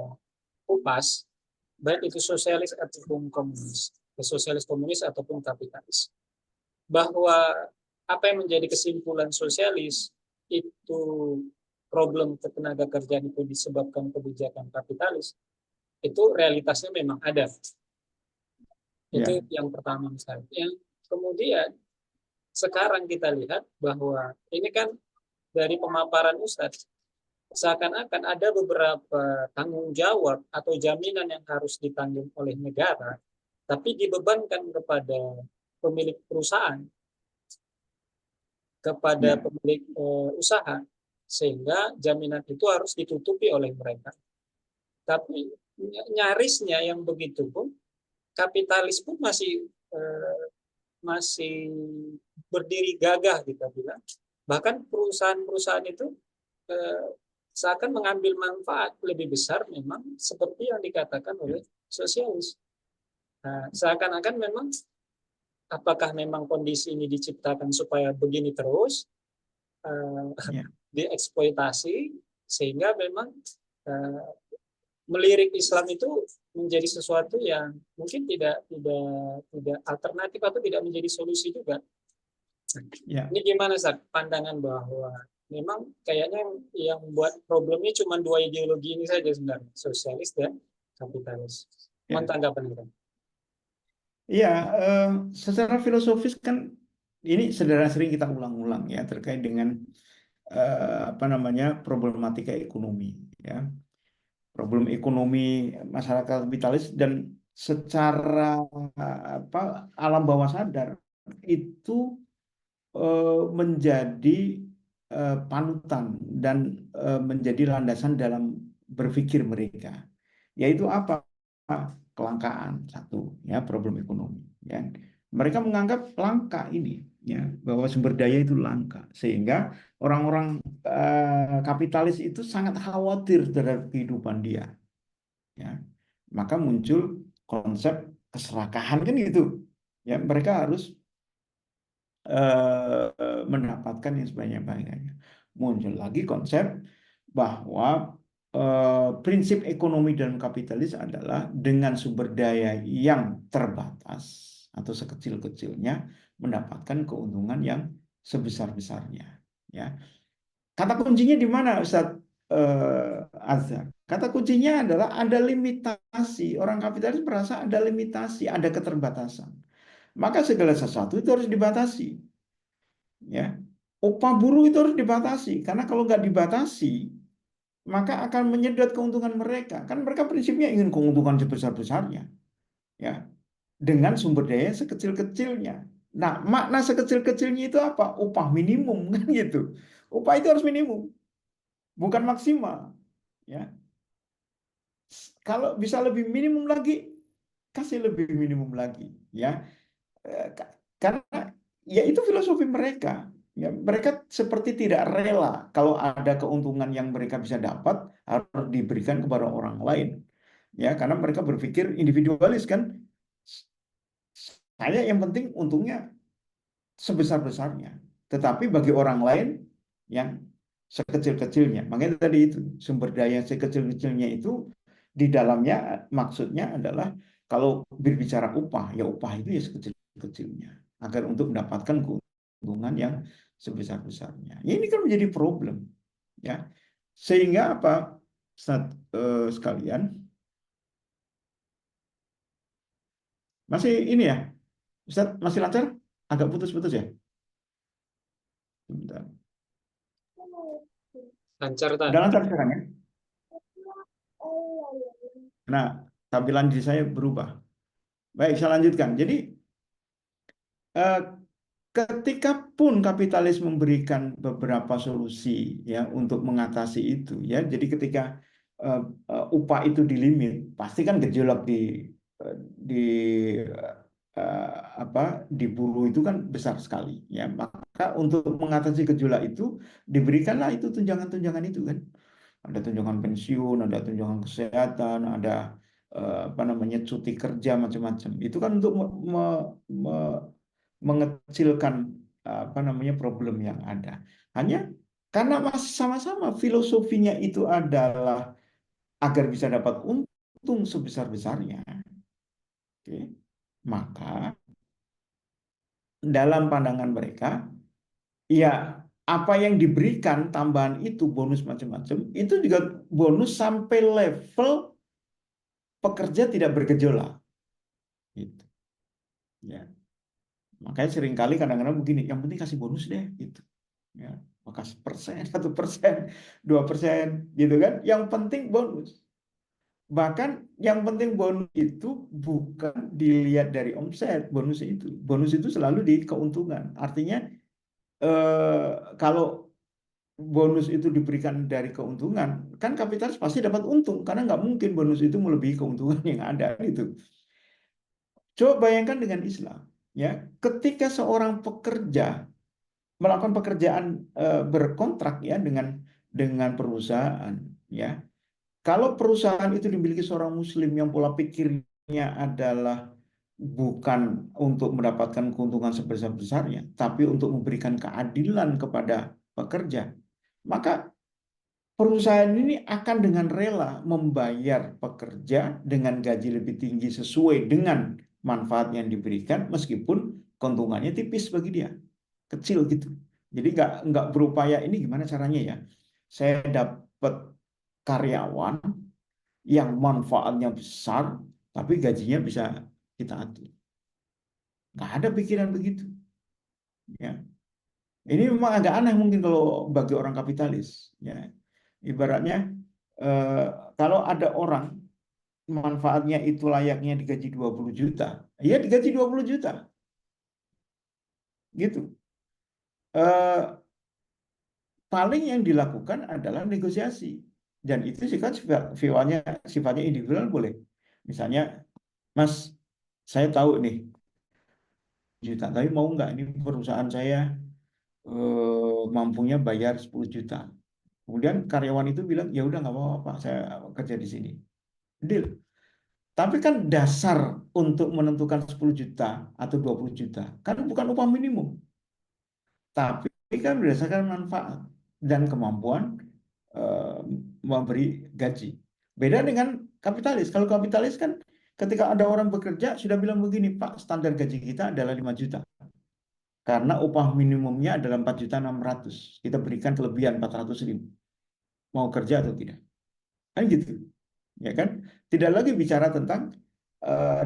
kupas, baik itu sosialis ataupun komunis, sosialis komunis ataupun kapitalis. Bahwa apa yang menjadi kesimpulan sosialis itu problem ketenaga kerjaan itu disebabkan kebijakan kapitalis, itu realitasnya memang ada. Itu Ya, yang pertama misalnya. Yang kemudian sekarang kita lihat bahwa ini kan dari pemaparan Ustadz, seakan-akan ada beberapa tanggung jawab atau jaminan yang harus ditanggung oleh negara, tapi dibebankan kepada pemilik perusahaan, kepada ya, pemilik usaha, sehingga jaminan itu harus ditutupi oleh mereka. Tapi nyarisnya yang begitu pun, kapitalis pun masih berdiri gagah kita bilang. Bahkan perusahaan-perusahaan itu eh, seakan mengambil manfaat lebih besar memang seperti yang dikatakan oleh sosialis. Nah, seakan-akan memang apakah memang kondisi ini diciptakan supaya begini terus ya, dieksploitasi sehingga memang uh, melirik Islam itu menjadi sesuatu yang mungkin tidak alternatif atau tidak menjadi solusi juga. ya. Ini gimana Sat? Pandangan bahwa memang kayaknya yang buat problemnya cuma dua ideologi ini saja sebenarnya, sosialis dan kapitalis. Mohon Ya. tanggapan Anda. Iya, secara filosofis kan ini sering kita ulang-ulang ya terkait dengan apa namanya problematika ekonomi, ya, problem ekonomi masyarakat kapitalis dan secara apa alam bawah sadar itu menjadi panutan dan menjadi landasan dalam berpikir mereka. yaitu apa? Kelangkaan, satu, ya, problem ekonomi, ya. Mereka menganggap langka ini, ya, bahwa sumber daya itu langka, sehingga orang-orang kapitalis itu sangat khawatir terhadap kehidupan dia, ya. Maka muncul konsep keserakahan kan gitu, ya. Mereka harus mendapatkan yang sebanyak-banyaknya. Muncul lagi konsep bahwa prinsip ekonomi dalam kapitalis adalah dengan sumber daya yang terbatas atau sekecil-kecilnya mendapatkan keuntungan yang sebesar-besarnya. Ya, kata kuncinya di mana, Ustadz Azhar? Kata kuncinya adalah ada limitasi. Orang kapitalis merasa ada limitasi, ada keterbatasan. Maka segala sesuatu itu harus dibatasi. Ya, upah buruh itu harus dibatasi karena kalau nggak dibatasi maka akan menyedot keuntungan mereka. Kan mereka prinsipnya ingin keuntungan sebesar-besarnya, ya, dengan sumber daya sekecil-kecilnya. Nah, makna sekecil-kecilnya itu apa? Upah minimum kan gitu. Upah itu harus minimum, bukan maksimal, ya. Kalau bisa lebih minimum lagi, kasih lebih minimum lagi, ya. Karena ya itu filosofi mereka. Ya, mereka seperti tidak rela kalau ada keuntungan yang mereka bisa dapat harus diberikan kepada orang lain. Ya, karena mereka berpikir individualis kan. Saya yang penting untungnya sebesar-besarnya. Tetapi bagi orang lain yang sekecil-kecilnya. Makanya tadi itu sumber daya sekecil-kecilnya itu di dalamnya maksudnya adalah kalau berbicara upah, ya upah itu ya sekecil-kecilnya agar untuk mendapatkan keuntungan yang sebesar-besarnya. Ya, ini kan menjadi problem, ya. Sehingga apa? Sekalian masih ini ya, Ustaz, masih lancar? Agak putus-putus ya? Bentar. Lancar tak? Udah lancar sekarang ya? Nah, tampilan di saya berubah. Baik, saya lanjutkan. Jadi, eh, ketika pun kapitalis memberikan beberapa solusi ya untuk mengatasi itu, ya. Jadi ketika eh, upah itu dilimit, pasti kan gejolak di apa di buruh itu kan besar sekali, ya. Maka untuk mengatasi gejolak itu diberikanlah itu tunjangan-tunjangan itu kan. Ada tunjangan pensiun, ada tunjangan kesehatan, ada apa namanya cuti kerja macam-macam. Itu kan untuk mengecilkan apa namanya problem yang ada. Hanya karena masih sama-sama filosofinya itu adalah agar bisa dapat untung sebesar-besarnya, oke, maka dalam pandangan mereka, ya, apa yang diberikan tambahan itu bonus macam-macam itu juga bonus sampai level pekerja tidak bergejolak, gitu, ya. Makanya seringkali kadang-kadang begini, yang penting kasih bonus deh, gitu, ya. Maka 1%, 1%, 2%, gitu kan. Yang penting bonus. Bahkan yang penting bonus itu bukan dilihat dari omset, bonus itu selalu di keuntungan. Artinya kalau bonus itu diberikan dari keuntungan, kan kapitalis pasti dapat untung karena nggak mungkin bonus itu melebihi keuntungan yang ada, gitu. Coba bayangkan dengan Islam, ya, ketika seorang pekerja melakukan pekerjaan berkontrak, ya, dengan perusahaan, ya. Kalau perusahaan itu dimiliki seorang muslim yang pola pikirnya adalah bukan untuk mendapatkan keuntungan sebesar-besarnya, tapi untuk memberikan keadilan kepada pekerja, maka perusahaan ini akan dengan rela membayar pekerja dengan gaji lebih tinggi sesuai dengan manfaat yang diberikan, meskipun keuntungannya tipis bagi dia, kecil gitu. Jadi nggak berupaya ini gimana caranya ya, saya dapat karyawan yang manfaatnya besar, tapi gajinya bisa kita atur. Nggak ada pikiran begitu, ya. Ini memang agak aneh mungkin kalau bagi orang kapitalis, ya. Ibaratnya eh, kalau ada orang manfaatnya itu layaknya digaji 20 juta, ya digaji 20 juta, gitu. Eh, Paling yang dilakukan adalah negosiasi. Dan itu sifatnya individual boleh. Misalnya, Mas, saya tahu nih juta, tapi mau nggak ini perusahaan saya mampunya bayar 10 juta. Kemudian karyawan itu bilang, ya udah nggak apa-apa Pak, saya kerja di sini. Deal. Tapi kan dasar untuk menentukan 10 juta atau 20 juta kan bukan upah minimum, tapi kan berdasarkan manfaat dan kemampuan eh, memberi gaji. Beda dengan kapitalis. Kalau kapitalis kan ketika ada orang bekerja sudah bilang begini, Pak, standar gaji kita adalah 5 juta. Karena upah minimumnya adalah 4.600.000. Kita berikan kelebihan 400.000. Mau kerja atau tidak? Kan gitu. Ya kan? Tidak lagi bicara tentang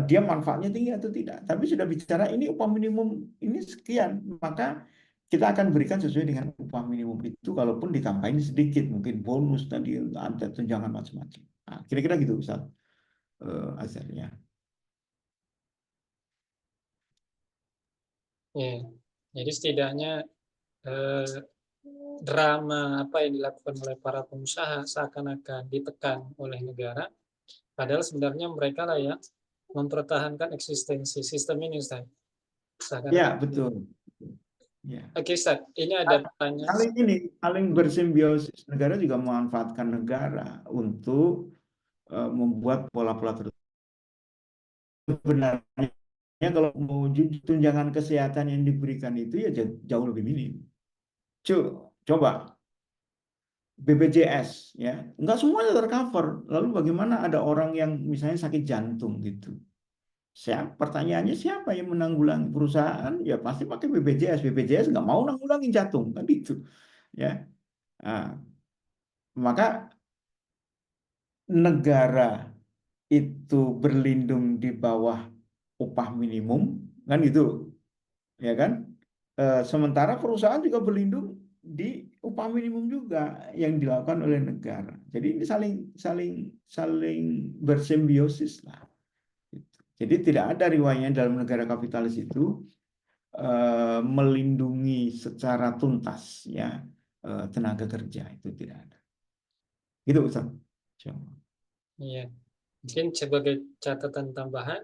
dia manfaatnya tinggi atau tidak, tapi sudah bicara ini upah minimum ini sekian, maka kita akan berikan sesuai dengan upah minimum itu, kalaupun ditambahin sedikit, mungkin bonus tadi, ada tunjangan macam-macam. Nah, kira-kira gitu Ustaz Azhar ya. Ya. Jadi setidaknya eh, drama apa yang dilakukan oleh para pengusaha seakan-akan ditekan oleh negara, padahal sebenarnya mereka lah yang mempertahankan eksistensi sistem ini, Ustaz. Ya, Seakan-akan. betul. Ya. Oke, Ustaz. Ini ada pertanyaan. Saling bersimbiosis. Negara juga memanfaatkan negara untuk membuat pola-pola tertentu. Sebenarnya kalau mau tunjangan kesehatan yang diberikan itu ya jauh lebih minim. Coba BPJS ya, nggak semuanya tercover. Lalu bagaimana ada orang yang misalnya sakit jantung gitu? Pertanyaannya siapa yang menanggulangi? Perusahaan ya pasti pakai BPJS. BPJS nggak mau nanggulangi jantung kan gitu ya. Nah, maka negara itu berlindung di bawah upah minimum kan gitu ya kan. Sementara perusahaan juga berlindung di upah minimum juga yang dilakukan oleh negara. Jadi ini saling saling saling bersimbiosis lah. Gitu. Jadi tidak ada riwayatnya dalam negara kapitalis itu melindungi secara tuntas ya tenaga kerja itu tidak ada. Gitu Ustaz. Iya. Mungkin sebagai catatan tambahan,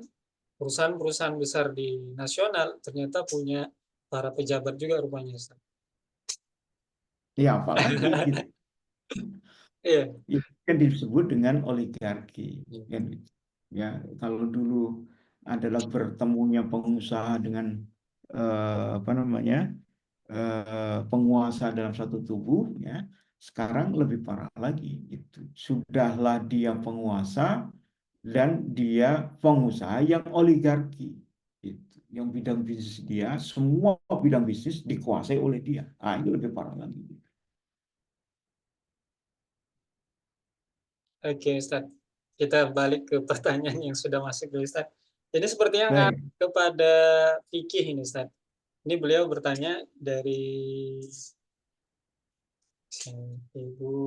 perusahaan-perusahaan besar di nasional ternyata punya para pejabat juga rupanya, Ustaz. Ya apalagi gitu. Iya. Itu kan disebut dengan oligarki Iya. kan gitu. Ya kalau dulu adalah bertemunya pengusaha dengan apa namanya penguasa dalam satu tubuh ya, sekarang lebih parah lagi itu sudahlah dia penguasa dan dia pengusaha yang oligarki itu, yang bidang bisnis dia semua bidang bisnis dikuasai oleh dia. Ah itu lebih parah lagi. Oke, Ustaz. Kita balik ke pertanyaan yang sudah masuk dulu, Ustaz. Jadi sepertinya Baik. kepada fikih ini, Ustaz. Ini beliau bertanya dari Ibu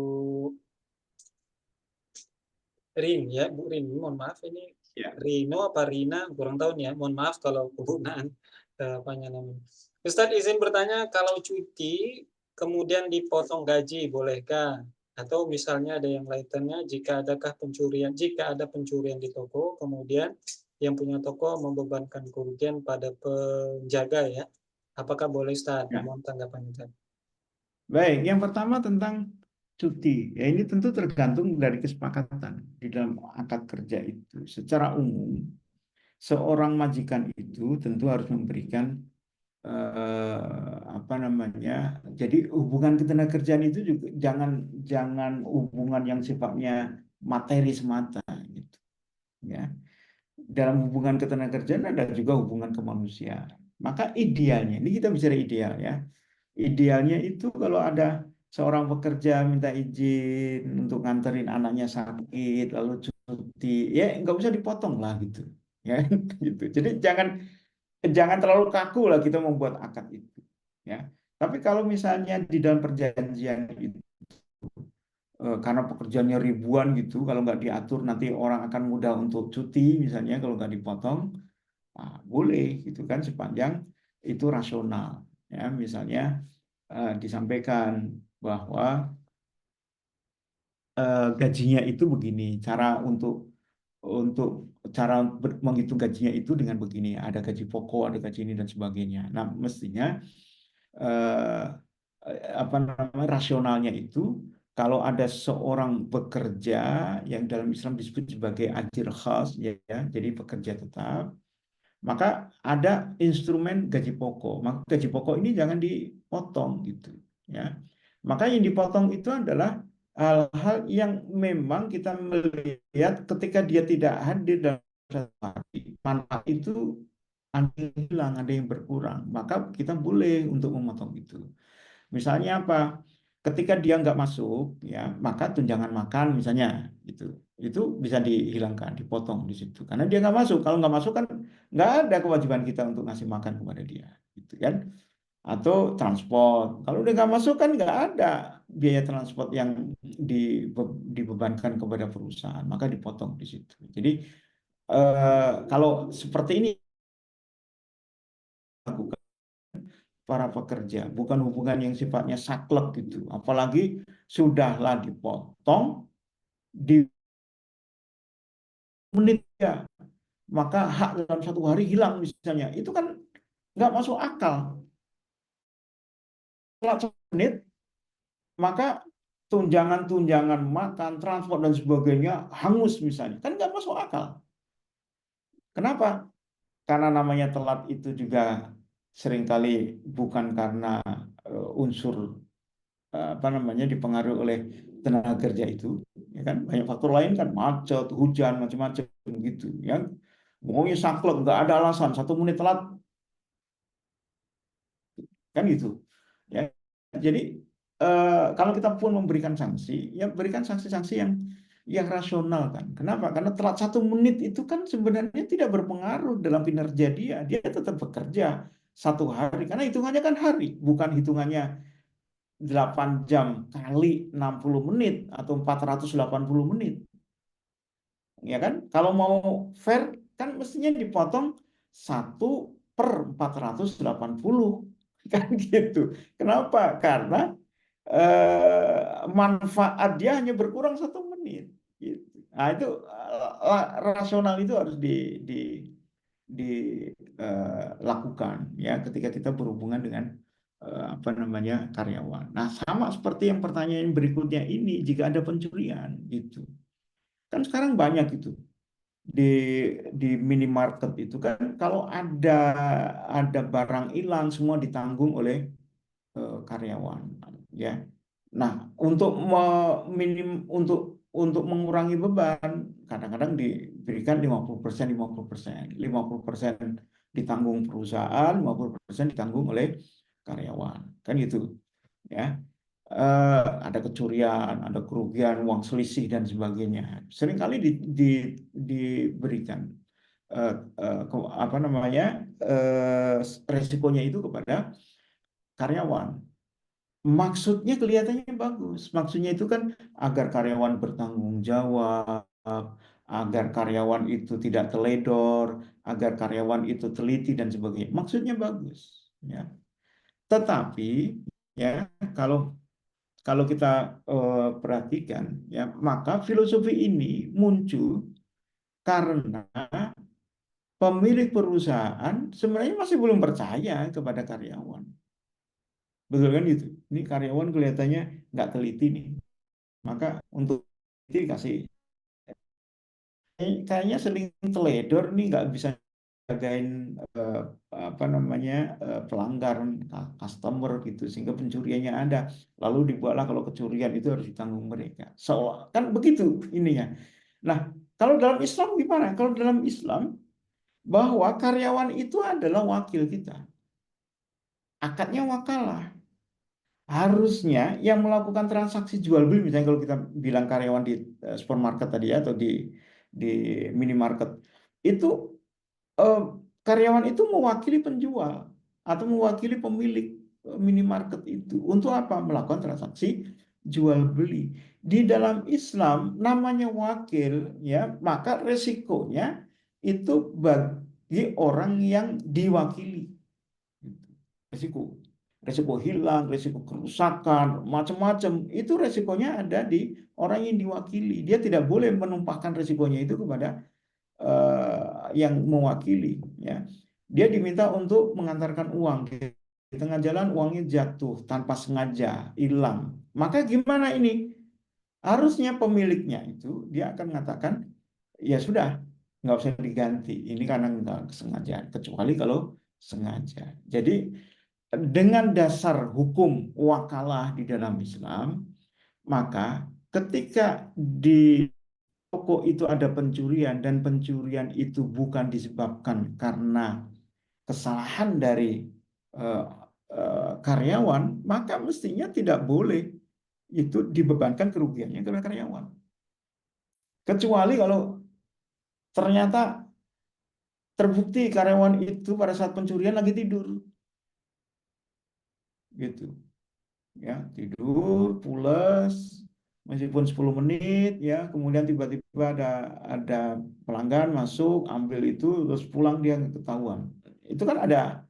Rin, ya, Bu Rin. Mohon maaf, ini Ya. Rino apa Rina, kurang tahu nih ya. Mohon maaf kalau penggunaan apanya namanya. Ustadz izin bertanya, kalau cuti kemudian dipotong gaji, bolehkah? Atau misalnya ada yang kaitannya, jika ada pencurian di toko, kemudian yang punya toko membebankan kerugian pada penjaga ya. Apakah boleh, Ustadz? Ya. Mohon tanggapan Ustadz. Baik, yang pertama tentang cuti. Ya ini tentu tergantung dari kesepakatan di dalam akad kerja itu. Secara umum, seorang majikan itu tentu harus memberikan apa namanya? Jadi hubungan ketenagakerjaan itu juga jangan jangan hubungan yang sifatnya materi semata gitu. Ya, dalam hubungan ketenagakerjaan ada juga hubungan kemanusiaan. Maka idealnya, ini kita bicara ideal ya. Idealnya itu kalau ada seorang pekerja minta izin untuk nganterin anaknya sakit, lalu cuti, ya nggak usah dipotong lah gitu, ya gitu. Jadi jangan jangan terlalu kaku lah kita membuat akad itu, ya. Tapi kalau misalnya di dalam perjanjian itu, karena pekerjaannya ribuan gitu, kalau nggak diatur nanti orang akan mudah untuk cuti, misalnya kalau nggak dipotong, nah, boleh gitu kan sepanjang itu rasional, ya. Misalnya disampaikan bahwa gajinya itu begini, untuk cara menghitung gajinya itu dengan begini, ada gaji pokok, ada gaji ini dan sebagainya. Nah, mestinya eh, apa namanya rasionalnya itu kalau ada seorang bekerja yang dalam Islam disebut sebagai ajir khas, ya, jadi pekerja tetap, maka ada instrumen gaji pokok. Maka gaji pokok ini jangan dipotong gitu, ya. Maka yang dipotong itu adalah hal-hal yang memang kita melihat ketika dia tidak hadir dalam satu hari, manfaat itu ada yang hilang, ada yang berkurang. Maka kita boleh untuk memotong itu. Misalnya apa? Ketika dia nggak masuk, ya maka tunjangan makan misalnya itu itu bisa dihilangkan, dipotong di situ. Karena dia nggak masuk. Kalau nggak masuk kan nggak ada kewajiban kita untuk ngasih makan kepada dia, gitu kan? Atau transport. Kalau dia nggak masuk kan nggak ada biaya transport yang dibebankan kepada perusahaan, maka dipotong di situ. Jadi kalau seperti ini para pekerja, bukan hubungan yang sifatnya saklek gitu. Apalagi sudahlah dipotong di menit ya, maka hak dalam satu hari hilang misalnya. Itu kan nggak masuk akal. Setelah 1 menit, maka tunjangan-tunjangan makan, transport dan sebagainya hangus misalnya. Kan nggak masuk akal. Kenapa? Karena namanya telat itu juga seringkali bukan karena unsur apa namanya dipengaruhi oleh tenaga kerja itu, ya kan banyak faktor lain kan macet, hujan, macam-macam gitu, ya. Pokoknya saklek nggak ada alasan 1 menit telat kan gitu, ya. Jadi kalau kita pun memberikan sanksi, ya berikan sanksi-sanksi yang rasional kan. Kenapa? Karena telat 1 menit itu kan sebenarnya tidak berpengaruh dalam kinerja dia. Dia tetap bekerja 1 hari karena hitungannya kan hari, bukan hitungannya 8 jam kali 60 menit atau 480 menit. Ya kan? Kalau mau fair kan mestinya dipotong 1/480 kan gitu. Kenapa? Karena manfaat dia hanya berkurang 1 menit. Gitu. Nah itu rasional itu harus dilakukan ya ketika kita berhubungan dengan apa namanya karyawan. Nah sama seperti yang pertanyaan berikutnya ini, jika ada pencurian gitu, kan sekarang banyak itu di minimarket itu kan kalau ada barang hilang semua ditanggung oleh karyawan, ya. Nah, untuk mengurangi beban, kadang-kadang diberikan 50%, 50%, 50% ditanggung perusahaan, 50% ditanggung oleh karyawan, kan gitu, ya. Ada kecurian, ada kerugian, uang selisih dan sebagainya. Seringkali diberikan apa namanya resikonya itu kepada karyawan. Maksudnya kelihatannya bagus. Maksudnya itu kan agar karyawan bertanggung jawab, agar karyawan itu tidak teledor, agar karyawan itu teliti dan sebagainya. Maksudnya bagus, ya. Tetapi ya kalau kalau kita perhatikan, ya maka filosofi ini muncul karena pemilik perusahaan sebenarnya masih belum percaya kepada karyawan. Betul kan gitu? Ini karyawan kelihatannya nggak teliti nih. Maka untuk itu dikasih kayaknya sering teledor nih nggak bisa jagain eh, apa namanya pelanggar customer gitu sehingga pencuriannya ada. Lalu dibuatlah kalau kecurian itu harus ditanggung mereka. Kan begitu ininya. Nah, kalau dalam Islam gimana? Kalau dalam Islam bahwa karyawan itu adalah wakil kita. Akadnya wakalah. Harusnya yang melakukan transaksi jual beli, misalnya kalau kita bilang karyawan di supermarket tadi ya, atau di minimarket itu, eh, karyawan itu mewakili penjual atau mewakili pemilik minimarket itu untuk apa? Melakukan transaksi jual beli. Di dalam Islam namanya wakil, ya, maka resikonya itu bagi orang yang diwakili. Gitu. Resiko. Resiko hilang, resiko kerusakan, macam-macam. Itu resikonya ada di orang yang diwakili. Dia tidak boleh menumpahkan resikonya itu kepada yang mewakili. Ya. Dia diminta untuk mengantarkan uang. Di tengah jalan uangnya jatuh tanpa sengaja, hilang. Maka gimana ini? Harusnya pemiliknya itu dia akan mengatakan, ya sudah, nggak usah diganti. Ini karena nggak sengaja. Kecuali kalau sengaja. Jadi dengan dasar hukum wakalah di dalam Islam, maka ketika di toko itu ada pencurian dan pencurian itu bukan disebabkan karena kesalahan dari eh, karyawan, maka mestinya tidak boleh itu dibebankan kerugiannya kepada karyawan. Kecuali kalau ternyata terbukti karyawan itu pada saat pencurian lagi tidur, gitu. Ya, tidur, pulas, meskipun 10 menit, ya, kemudian tiba-tiba ada pelanggan masuk, ambil itu, terus pulang dia ketahuan. Itu kan ada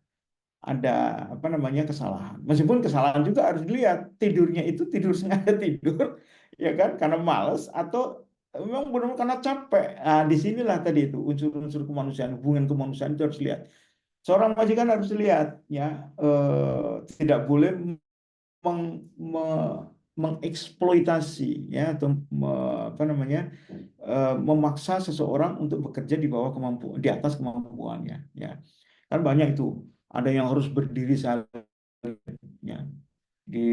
apa namanya kesalahan. Meskipun kesalahan juga harus dilihat tidurnya itu tidur sengaja tidur, ya kan, karena malas atau memang benar-benar karena capek. Nah, disinilah tadi itu unsur-unsur kemanusiaan, hubungan kemanusiaan itu harus lihat. Seorang majikan harus lihat, ya, tidak boleh meng, me, mengeksploitasi, ya, atau apa namanya, memaksa seseorang untuk bekerja di bawah kemampuan, di atas kemampuannya, ya. Kan banyak itu, ada yang harus berdiri ya, di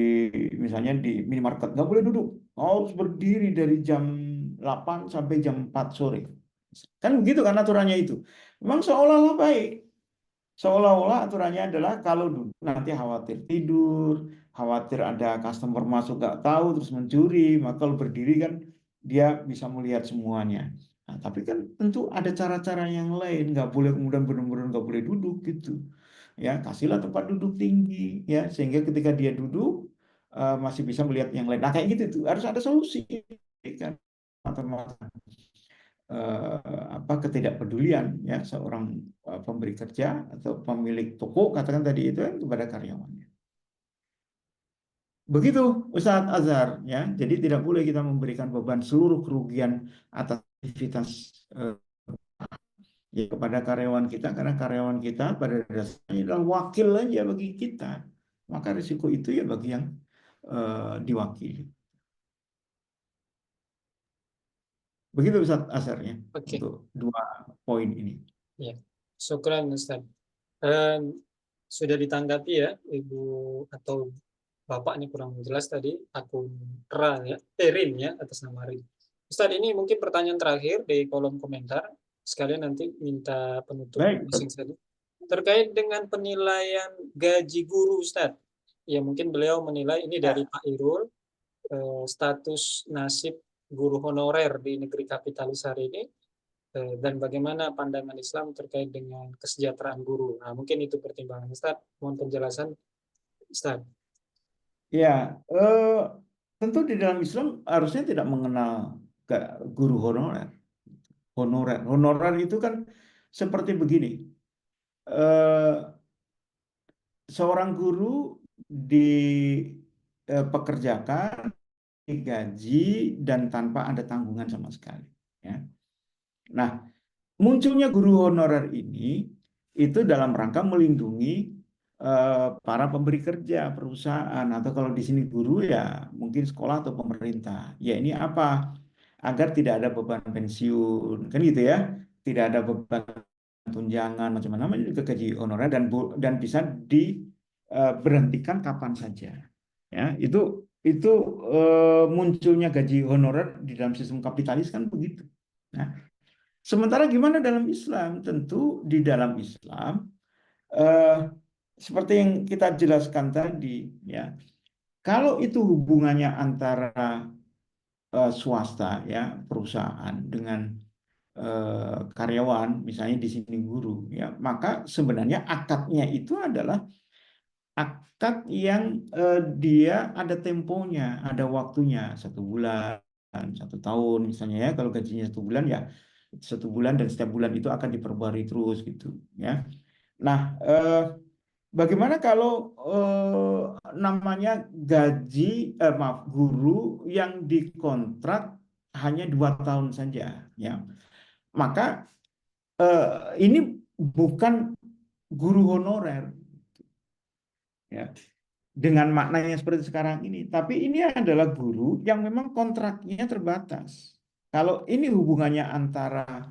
misalnya di minimarket nggak boleh duduk, harus berdiri dari jam 8 sampai jam 4 sore, kan begitu kan aturannya itu. Memang seolah-olah baik, seolah-olah aturannya adalah kalau duduk nanti khawatir tidur, khawatir ada customer masuk nggak tahu terus mencuri, maka kalau berdiri kan dia bisa melihat semuanya. Nah, tapi kan tentu ada cara-cara yang lain, nggak boleh kemudian benar-benar nggak boleh duduk gitu. Ya, kasihlah tempat duduk tinggi, ya, sehingga ketika dia duduk masih bisa melihat yang lain. Nah, kayak gitu tuh harus ada solusi kan, atau apa ketidakpedulian, ya, seorang pemberi kerja atau pemilik toko katakan tadi itu kan kepada karyawannya. Begitu Ustadz Azhar, ya. Jadi tidak boleh kita memberikan beban seluruh kerugian atas aktivitas ya kepada karyawan kita, karena karyawan kita pada dasarnya adalah wakil aja bagi kita. Maka risiko itu ya bagi yang diwakili. Begitu Ustadz Azharnya Oke, untuk dua poin ini. ya. Syukran Ustaz. Eh, sudah ditanggapi ya Ibu atau Bapak ini kurang jelas tadi akun Ra ya, Rin ya atas nama Rin. Ustaz ini mungkin pertanyaan terakhir di kolom komentar. Sekalian nanti minta penutup Baik, masing saja. Terkait dengan penilaian gaji guru Ustaz. Ya mungkin beliau menilai ini dari ya. Pak Irul, status nasib guru honorer di negeri kapitalis hari ini, dan bagaimana pandangan Islam terkait dengan kesejahteraan guru. Nah, mungkin itu pertimbangan Ustaz. Mohon penjelasan Ustaz. Ya, tentu di dalam Islam harusnya tidak mengenal guru honorer. Honorer itu kan seperti begini. Eh, Seorang guru dipekerjakan, digaji dan tanpa ada tanggungan sama sekali. Ya. Nah, munculnya guru honorer ini itu dalam rangka melindungi para pemberi kerja, perusahaan, atau kalau di sini guru ya mungkin sekolah atau pemerintah. Ya ini apa? Agar tidak ada beban pensiun, kan gitu ya? Tidak ada beban tunjangan macam-macam, namanya juga gaji honorer dan bisa diberhentikan kapan saja. Ya, itu munculnya gaji honorer di dalam sistem kapitalis kan begitu. Nah, sementara gimana dalam Islam? Tentu di dalam Islam eh, seperti yang kita jelaskan tadi, ya, kalau itu hubungannya antara swasta, ya, perusahaan dengan karyawan, misalnya di sini guru, ya, maka sebenarnya akadnya itu adalah akad yang dia ada temponya, ada waktunya, 1 bulan, 1 tahun, misalnya, ya, kalau gajinya 1 bulan ya 1 bulan dan setiap bulan itu akan diperbarui terus gitu, ya. Nah, Bagaimana kalau namanya guru yang dikontrak hanya 2 tahun saja, ya, maka ini bukan guru honorer, ya, dengan maknanya seperti sekarang ini, tapi ini adalah guru yang memang kontraknya terbatas. Kalau ini hubungannya antara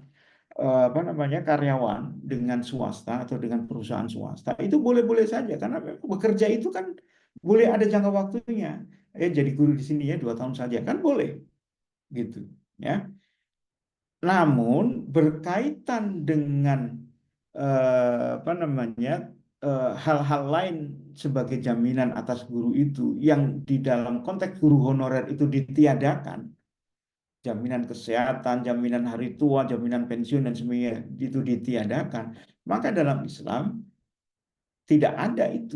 apa namanya karyawan dengan swasta atau dengan perusahaan swasta itu boleh-boleh saja karena memang bekerja itu kan boleh ada jangka waktunya. Jadi guru di sini ya 2 tahun saja kan boleh gitu, ya. Namun berkaitan dengan apa namanya hal-hal lain sebagai jaminan atas guru itu yang di dalam konteks guru honorer itu ditiadakan, jaminan kesehatan, jaminan hari tua, jaminan pensiun dan sebagainya itu ditiadakan, maka dalam Islam tidak ada itu,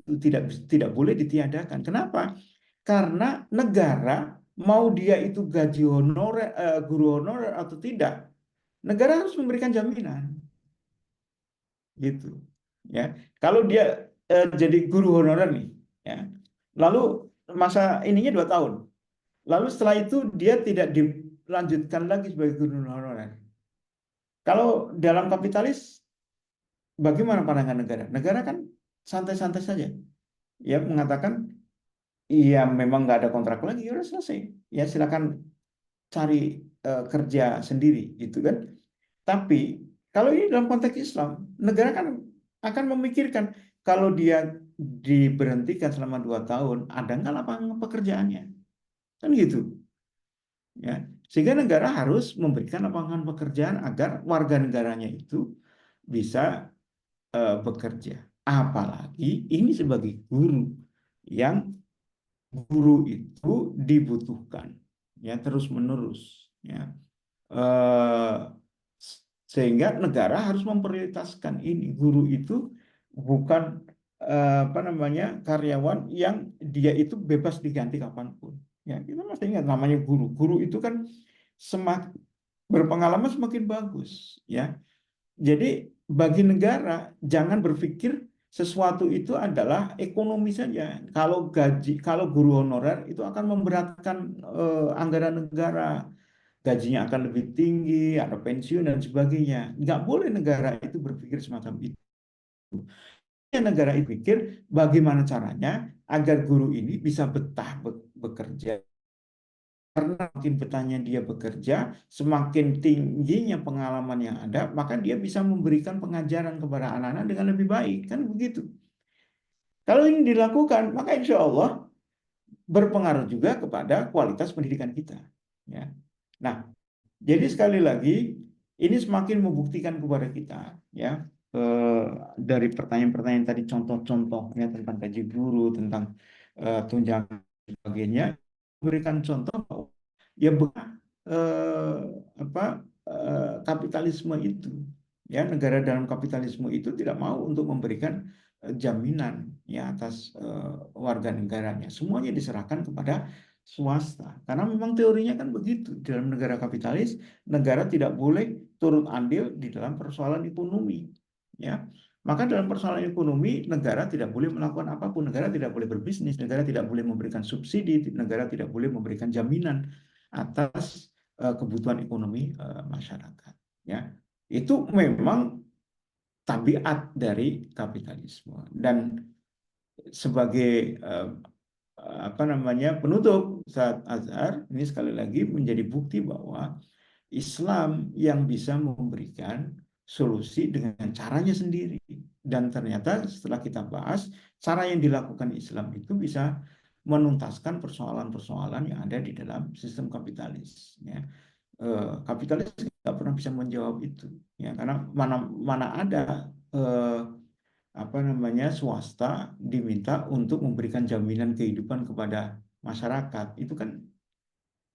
tidak boleh ditiadakan. Kenapa? Karena negara mau dia itu gaji honorer, guru honorer atau tidak, negara harus memberikan jaminan, gitu. Ya, kalau dia jadi guru honorer nih, ya, lalu masa ininya 2 tahun, lalu setelah itu dia tidak dilanjutkan lagi sebagai guru honorer. Kalau dalam kapitalis, bagaimana pandangan negara? Negara kan santai-santai saja, ya, mengatakan, iya memang nggak ada kontrak lagi, ya udah selesai, ya silakan cari kerja sendiri, gitu kan. Tapi kalau ini dalam konteks Islam, negara kan akan memikirkan kalau dia diberhentikan selama 2 tahun, ada nggak lapangan pekerjaannya, kan gitu, ya. Sehingga negara harus memberikan lapangan pekerjaan agar warga negaranya itu bisa bekerja. Apalagi ini sebagai guru, yang guru itu dibutuhkan, ya, terus menerus, ya. Eh, Sehingga negara harus memprioritaskan ini. Guru itu bukan apa namanya karyawan yang dia itu bebas diganti kapanpun. Ya, kita masih ingat namanya guru. Guru itu kan semakin berpengalaman semakin bagus, ya. Jadi bagi negara jangan berpikir sesuatu itu adalah ekonomi saja. Kalau guru honorer itu akan memberatkan anggaran negara, gajinya akan lebih tinggi, ada pensiun dan sebagainya. Nggak boleh negara itu berpikir semacam itu. Negara itu pikir bagaimana caranya agar guru ini bisa betah bekerja. Karena makin betahnya dia bekerja, semakin tingginya pengalaman yang ada, maka dia bisa memberikan pengajaran kepada anak-anak dengan lebih baik. Kan begitu. Kalau ini dilakukan, maka insya Allah berpengaruh juga kepada kualitas pendidikan kita. Ya. Nah, jadi sekali lagi ini semakin membuktikan kepada kita, ya, eh, dari pertanyaan-pertanyaan tadi, contoh-contohnya tentang gaji guru, tentang tunjangan dan sebagainya, berikan contoh bahwa ya eh, apa kapitalisme itu, ya, negara dalam kapitalisme itu tidak mau untuk memberikan jaminan, ya, atas warga negaranya. Semuanya diserahkan kepada swasta. Karena memang teorinya kan begitu. Dalam negara kapitalis, negara tidak boleh turut andil di dalam persoalan ekonomi. Ya. Maka dalam persoalan ekonomi, negara tidak boleh melakukan apapun. Negara tidak boleh berbisnis, negara tidak boleh memberikan subsidi, negara tidak boleh memberikan jaminan atas kebutuhan ekonomi masyarakat. Ya. Itu memang tabiat dari kapitalisme. Dan sebagai apa namanya penutup, saat Azhar ini sekali lagi menjadi bukti bahwa Islam yang bisa memberikan solusi dengan caranya sendiri, dan ternyata setelah kita bahas cara yang dilakukan Islam itu bisa menuntaskan persoalan-persoalan yang ada di dalam sistem kapitalis, ya. Kapitalis tidak pernah bisa menjawab itu, ya, karena mana mana ada eh, apa namanya swasta diminta untuk memberikan jaminan kehidupan kepada masyarakat, itu kan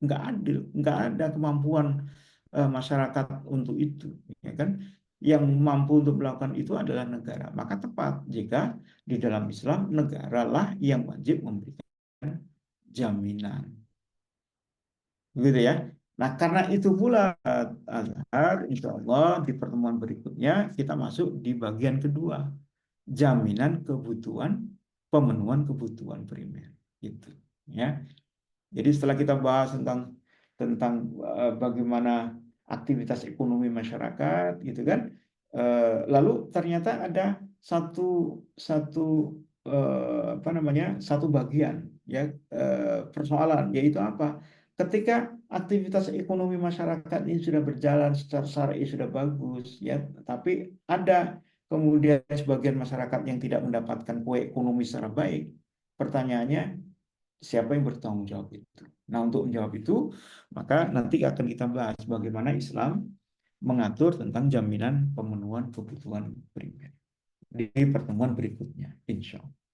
nggak adil, nggak ada kemampuan masyarakat untuk itu, ya kan. Yang mampu untuk melakukan itu adalah negara. Maka tepat jika di dalam Islam negara lah yang wajib memberikan jaminan, begitu ya. Nah, karena itu pula Azhar, insya Allah di pertemuan berikutnya kita masuk di bagian kedua, jaminan kebutuhan, pemenuhan kebutuhan primer. Gitu, ya. Jadi setelah kita bahas tentang bagaimana aktivitas ekonomi masyarakat, gitu kan, lalu ternyata ada satu satu apa namanya, satu bagian, ya, persoalan, yaitu apa? Ketika aktivitas ekonomi masyarakat ini sudah berjalan secara syar'i sudah bagus, ya, tapi ada kemudian sebagian masyarakat yang tidak mendapatkan kue ekonomi secara baik. Pertanyaannya, siapa yang bertanggung jawab itu? Nah, untuk menjawab itu, maka nanti akan kita bahas bagaimana Islam mengatur tentang jaminan pemenuhan kebutuhan primer di pertemuan berikutnya, insya Allah.